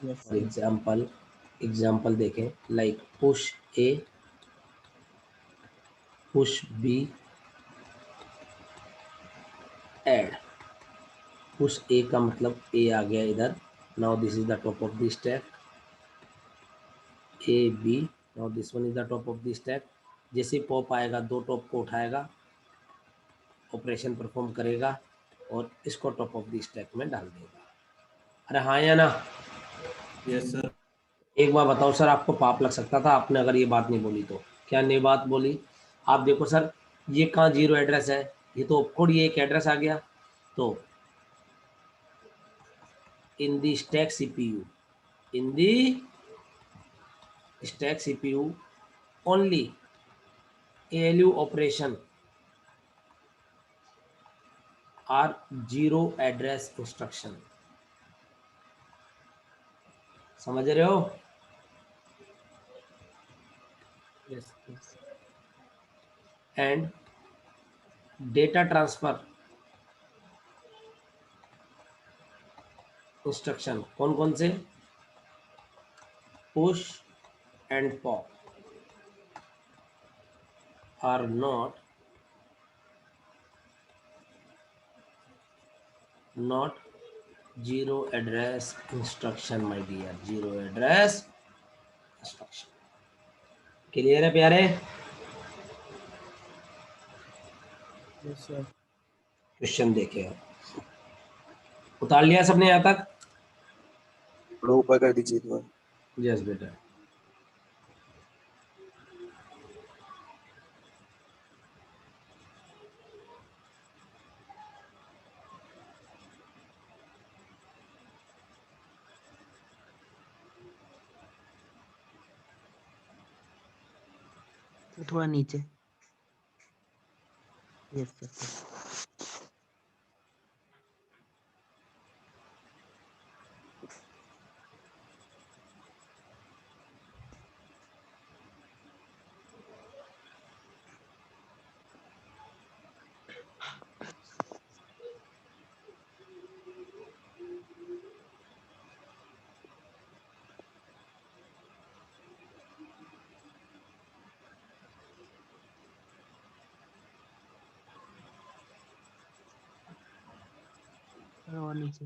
Yes, फॉर एग्जाम्पल देखें, like push a, push b, add. Push a का मतलब ए आ गया इधर, now this is the top of the stack. A b, now this one is the top of the stack. जैसे pop आएगा दो top को उठाएगा, ऑपरेशन परफॉर्म करेगा और इसको टॉप ऑफ द स्टैक में डाल देगा। अरे हाँ या ना? Yes sir. एक बार बताओ सर, आपको पाप लग सकता था आपने अगर ये बात नहीं बोली तो। क्या नहीं बात बोली? आप देखो सर, ये कहाँ जीरो एड्रेस है? ये तो ऑपकोड, ये एक एड्रेस आ गया। तो in the stack CPU, in the stack CPU only ALU operation are zero address instruction. समझ रहे हो? yes, yes. And data transfer instruction कौन कौन से? Push and pop are not zero address instruction my dear, zero address instruction. Clear है प्यारे? Yes, sir. Question देखे, उतार लिया सबने यहाँ तक? थोड़ा ऊपर कर दीजिए एक बार। यस बेटा। तो थोड़ा नीचे। Yes sir. और नीचे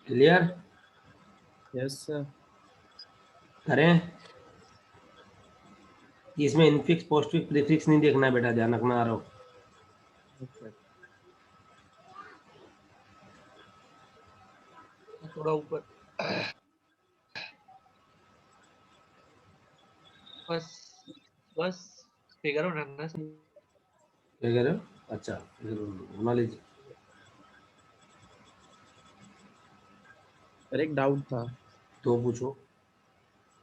क्लियर? Yes sir. करें? इसमें इनफिक्स पोस्टफिक्स प्रीफिक्स नहीं देखना है बेटा, ध्यान रखना। आ रहा हो थोड़ा ऊपर, बस बस फिगर हो रहा है। क्या कह रहे हो? अच्छा, बना लीजिए। सर एक डाउट था, तो पूछो।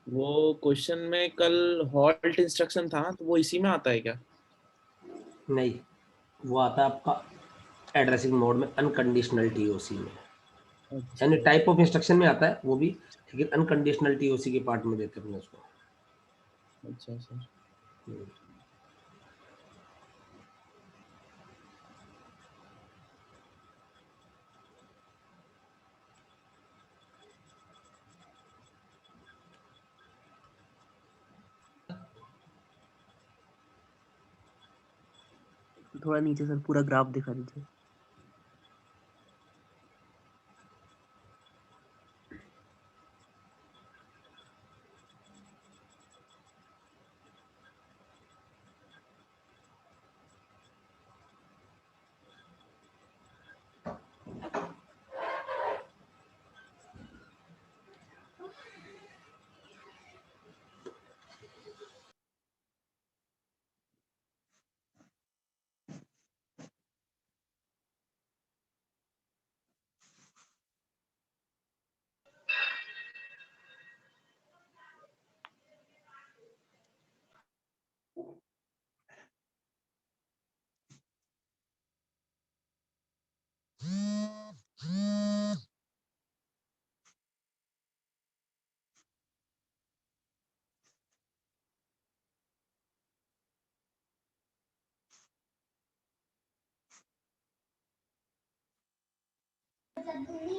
वो क्वेश्चन में कल हॉल्ट इंस्ट्रक्शन था, तो वो इसी में आता है क्या? नहीं, वो आता है आपका एड्रेसिंग मोड में, अनकंडीशनल टीओसी में, यानी अच्छा टाइप ऑफ इंस्ट्रक्शन में आता है वो भी, लेकिन अनकंडीशनल टीओसी के पार्ट में देते हैं अपने उसको। अच्छा सर। थोड़ा नीचे सर, पूरा ग्राफ दिखा दीजिए।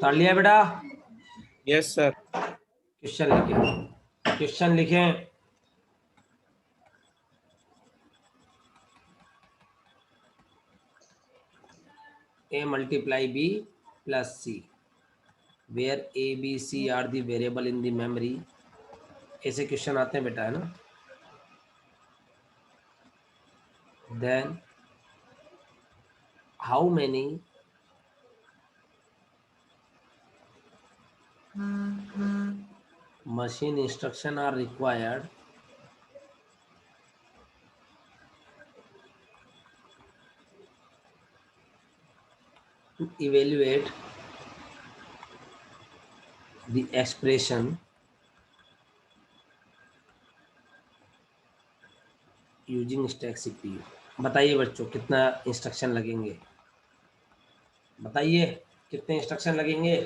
पढ़ लिया बेटा? Yes sir. क्वेश्चन लिखें, क्वेश्चन लिखें। A multiply B plus C, where A, B, C are the variable in the memory. ऐसे क्वेश्चन आते हैं बेटा, है ना? Then how many machine instruction are required to evaluate the expression using stack CPU? बताइए बच्चों, कितना इंस्ट्रक्शन लगेंगे? बताइए कितने इंस्ट्रक्शन लगेंगे?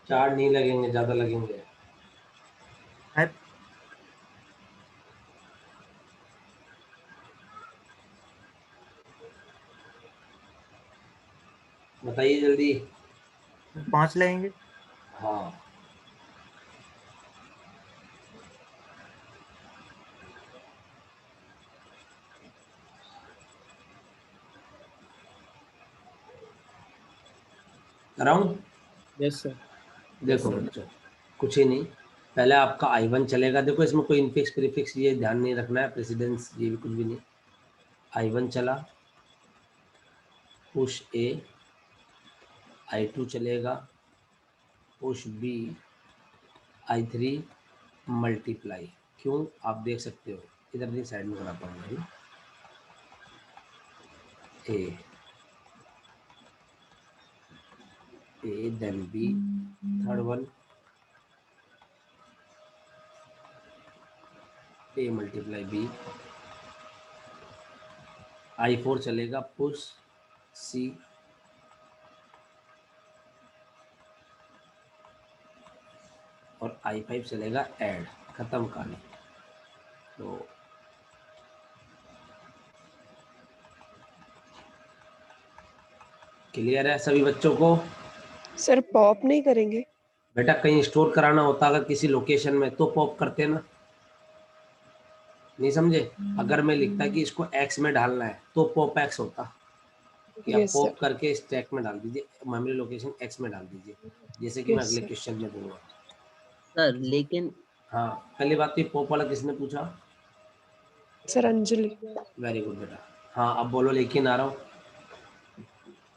चार नहीं लगेंगे, ज्यादा लगेंगे। बताइए जल्दी। 5 लगेंगे। हाँ, कराऊं? Yes sir. देखो बच्चों, कुछ ही नहीं, पहले आपका I1 चलेगा। देखो इसमें कोई इनफिक्स प्रीफिक्स ये ध्यान नहीं रखना है, प्रेसिडेंस ये भी कुछ भी नहीं। I1 चला, पुश A, I2 चलेगा, पुश B, I3 मल्टीप्लाई। क्यों आप देख सकते हो, इधर नहीं साइड में बनाता हूँ मैं, A then B, third one A multiply B, I4 चलेगा, पुश C, और I5 चलेगा ऐड। खत्म कहानी। तो क्लियर है सभी बच्चों को? सर पॉप नहीं करेंगे? बेटा कहीं स्टोर कराना होता अगर किसी लोकेशन में तो पॉप करते ना, नहीं समझे? अगर मैं लिखता कि इसको एक्स में डालना है तो पॉप एक्स होता कि आप यस पॉप सर। करके स्टैक में डाल दीजिए, मेमोरी लोकेशन एक्स में डाल दीजिए, जैसे कि मैं यस अगले सर। क्वेश्चन में दूंगा। सर लेकिन हाँ, पहली बात तो पॉप वाला किसने पूछा? सर अंजलि। वेरी गुड बेटा। हाँ अब बोलो, लेकिन आ रहा हूँ।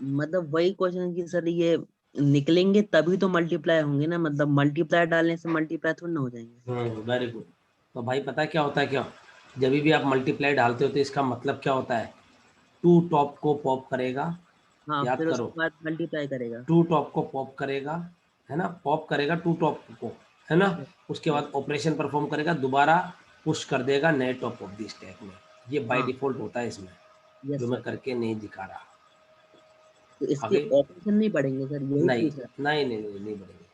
मतलब वही क्वेश्चन कि सर ये निकलेंगे तभी तो मल्टीप्लाई होंगे ना, मतलब मल्टीप्लाई डालने से मल्टीप्लाई थोड़ी ना हो जाएंगे। Very good. तो भाई पता है क्या होता है? क्या जब भी आप मल्टीप्लाई डालते हो तो इसका मतलब क्या होता है? टू टॉप को पॉप करेगा, हाँ, याद फिर करो, उसके बाद मल्टीप्लाई करेगा। टू टॉप को पॉप करेगा, है ना, पॉप करेगा टू टॉप को, है ना, उसके बाद ऑपरेशन परफॉर्म करेगा, दोबारा पुश कर देगा नए टॉप ऑफ द स्टैक में। ये बाय हाँ। डिफॉल्ट होता है इसमें, यस जो मैं सर। करके नहीं दिखा रहा। तो इसके आगे ऑपरेशन नहीं बढ़ेंगे सर, यही नहीं पूछ रहा नहीं नहीं नहीं, नहीं बढ़ेंगे।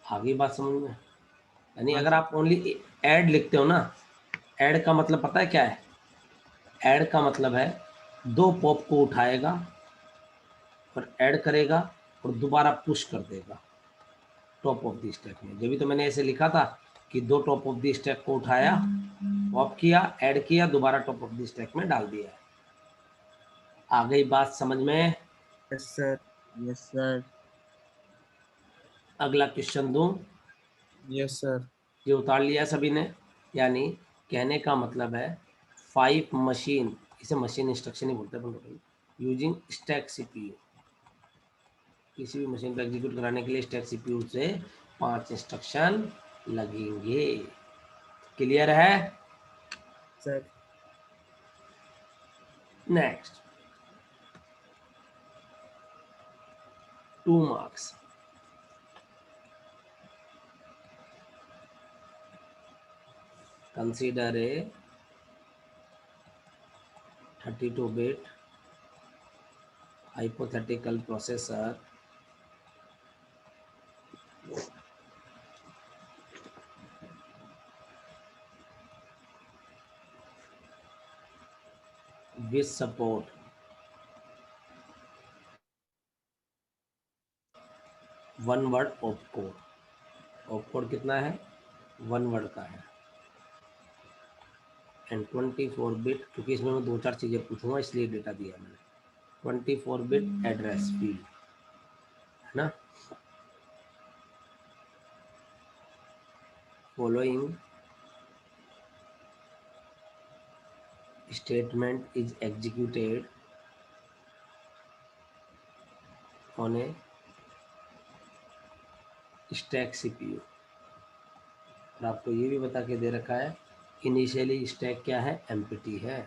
आगे बात समझ में? यानी हाँ अगर सर। आप ओनली ऐड लिखते हो ना, ऐड का मतलब पता है क्या है? ऐड का मतलब है दो पॉप को उठाएगा और ऐड करेगा और दोबारा पुश कर देगा टॉप ऑफ द स्टैक में। जब भी तो मैंने ऐसे लिखा था कि दो टॉप ऑफ द स्टैक को उठाया, पॉप किया, ऐड किया, दोबारा टॉप ऑफ द स्टैक में डाल दिया। आ गई बात समझ में? Yes sir. Yes sir. अगला क्वेश्चन दूं? Yes sir. ये उतार लिया सभी ने? यानी कहने का मतलब है 5 मशीन, इसे मशीन इंस्ट्रक्शन ही बोलते हैं, यूजिंग स्टैक सीपीयू। किसी भी मशीन पर एग्जीक्यूट कराने के लिए स्टैक सीपीयू से 5 इंस्ट्रक्शन लगेंगे। क्लियर है? Sir next 2 marks. Consider a 32-bit hypothetical processor with support one word opcode। opcode कितना है? 1 वर्ड का है। एंड 24-bit, क्योंकि इसमें मैं 2-4 चीज़ें पूछूंगा इसलिए डेटा दिया मैंने। 24-bit एड्रेस फील्ड, है ना। Following statement is executed on A stack CPU. और आपको ये भी बता के दे रखा है इनिशियली स्टैक क्या है? एम्प्टी है।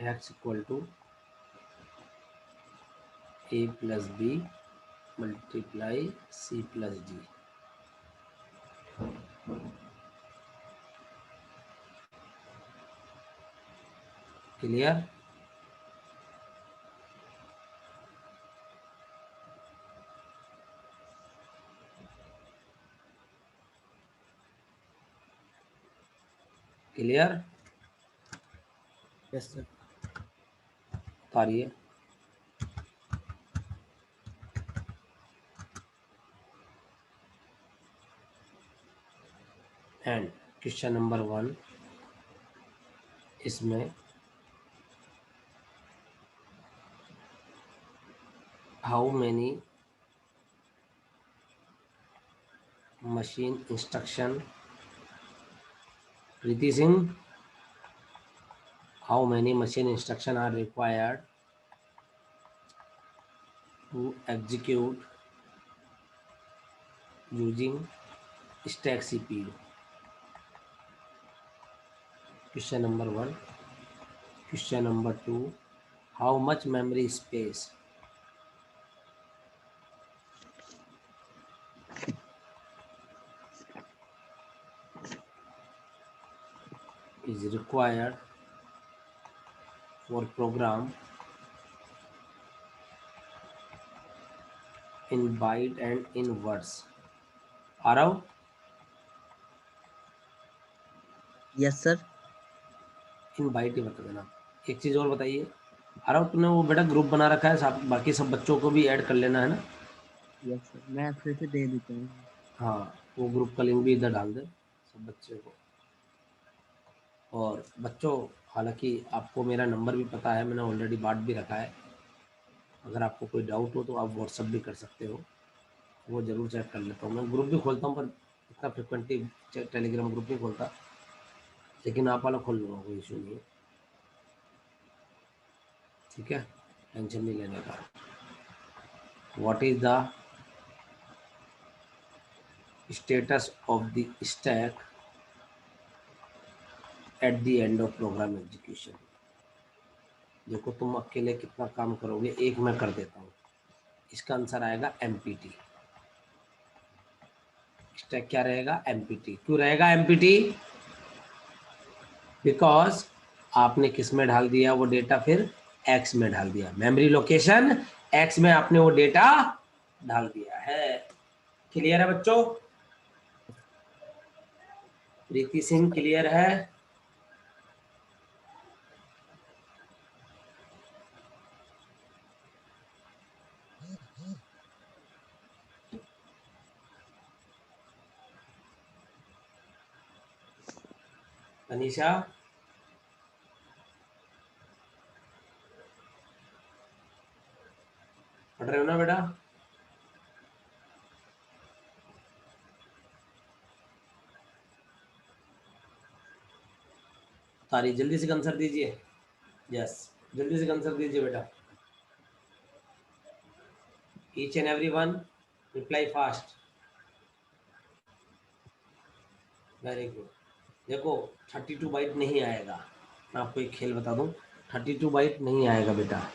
x equal to a plus B multiply c plus D. Clear? Clear? Yes sir. उतारिए। क्वेश्चन नंबर 1 इसमें how many machine instruction, Preeti Singh, how many machine instruction are required to execute using stack CPU? Question number 1. Question number 2, how much memory space is required for program in byte and in words? Arav, yes sir. In byte ही बता देना। एक चीज और बताइए आरव, तूने वो बेटा ग्रुप बना रखा है, साथ बाकी सब बच्चों को भी ऐड कर लेना है ना? यस सर, मैं फिर से दे देता हूँ। हाँ, वो ग्रुप का लिंक भी इधर डाल दे सब बच्चे को। और बच्चों, हालांकि आपको मेरा नंबर भी पता है, मैंने ऑलरेडी बांट भी रखा है। अगर आपको कोई डाउट हो तो आप व्हाट्सअप भी कर सकते हो, वो ज़रूर चेक कर लेता हूँ। मैं ग्रुप भी खोलता हूँ पर इतना फ्रिक्वेंटली टेलीग्राम ग्रुप नहीं खोलता, लेकिन आप वाला खोल लूँगा, कोई इशू नहीं है। ठीक है, टेंशन नहीं लेने का। What is the status of the stack at the end of program execution? देखो तुम अकेले कितना काम करोगे, एक मैं कर देता हूँ। इसका आंसर आएगा एमपीटी। स्टैक क्या रहेगा? एमपीटी। क्यों रहेगा एमपीटी? बिकॉज आपने किस में डाल दिया वो डेटा, फिर एक्स में डाल दिया। मेमोरी लोकेशन एक्स में आपने वो डेटा डाल दिया है। क्लियर है बच्चों? प्रीति सिंह क्लियर है? अनीशा, पढ़ रहे हो ना बेटा? तारी जल्दी से आंसर दीजिए। यस, जल्दी से आंसर दीजिए बेटा। Each and every one reply fast. Very good. देखो 32 बाइट नहीं आएगा, मैं आपको एक खेल बता दूं, 32 बाइट नहीं आएगा बेटा।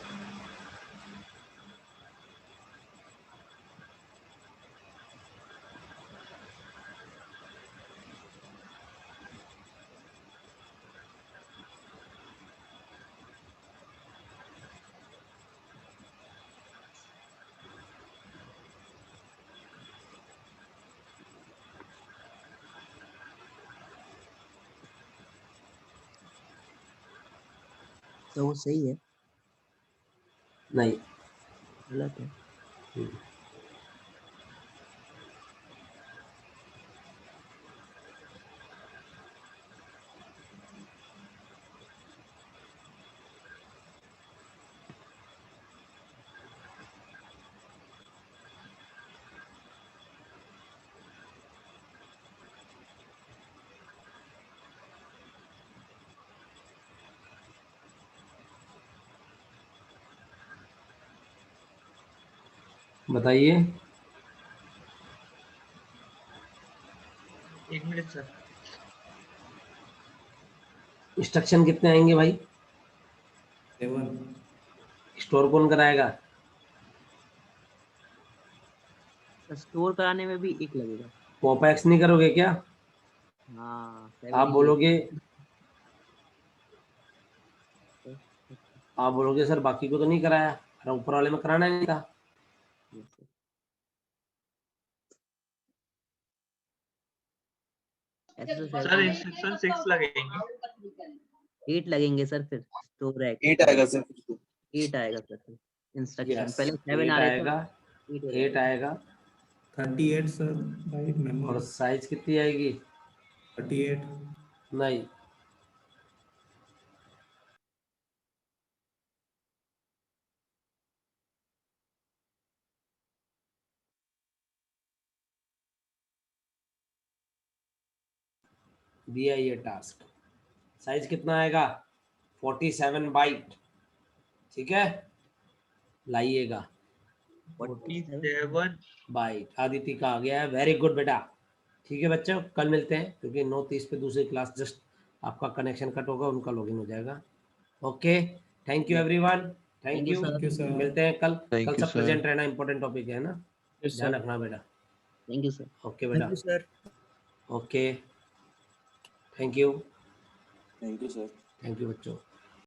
तो वो सही है? नहीं। गलत है? बताइए। 1 मिनट सर। इंस्ट्रक्शन कितने आएंगे भाई? 7। स्टोर कौन कराएगा? स्टोर कराने में भी एक लगेगा। पॉप एक्स नहीं करोगे क्या? हाँ, आप 78। बोलोगे, आप बोलोगे सर बाकी को तो नहीं कराया, अरे ऊपर वाले में कराना नहीं था। ऐसे तो सर शायद इंस्ट्रक्शन 6 लगेंगे। 8 लगेंगे सर, फिर स्टोर है 8 आएगा सर। 8 आएगा सर फिर इंस्ट्रक्शन। यस, पहले 7 आ 8 रहे थे, आएगा, 8 हो 8 जाएगा। आएगा। 38 सर बाइट और मेमोरी। साइज कितनी आएगी? 38 नहीं, दिया ये टास्क, साइज कितना आएगा 47 बाइट, ठीक है, लाइएगा 47 बाइट। आदित्य का आ गया है, वेरी गुड बेटा। ठीक है बच्चों, कल मिलते हैं क्योंकि 9:30 पे दूसरी क्लास जस्ट आपका कनेक्शन कट होगा, उनका लॉगिन हो जाएगा। Okay, thank you everyone, thank Thank you, you. sir. Thank you, sir. मिलते हैं कल। Thank कल you, सब sir. प्रेजेंट रहना, इंपॉर्टेंट टॉपिक है ना, Yes, ध्यान sir. रखना बेटा। Thank you, sir. ओके बेटा, thank you sir. Okay, thank you, Thank you, sir. Thank you बच्चों।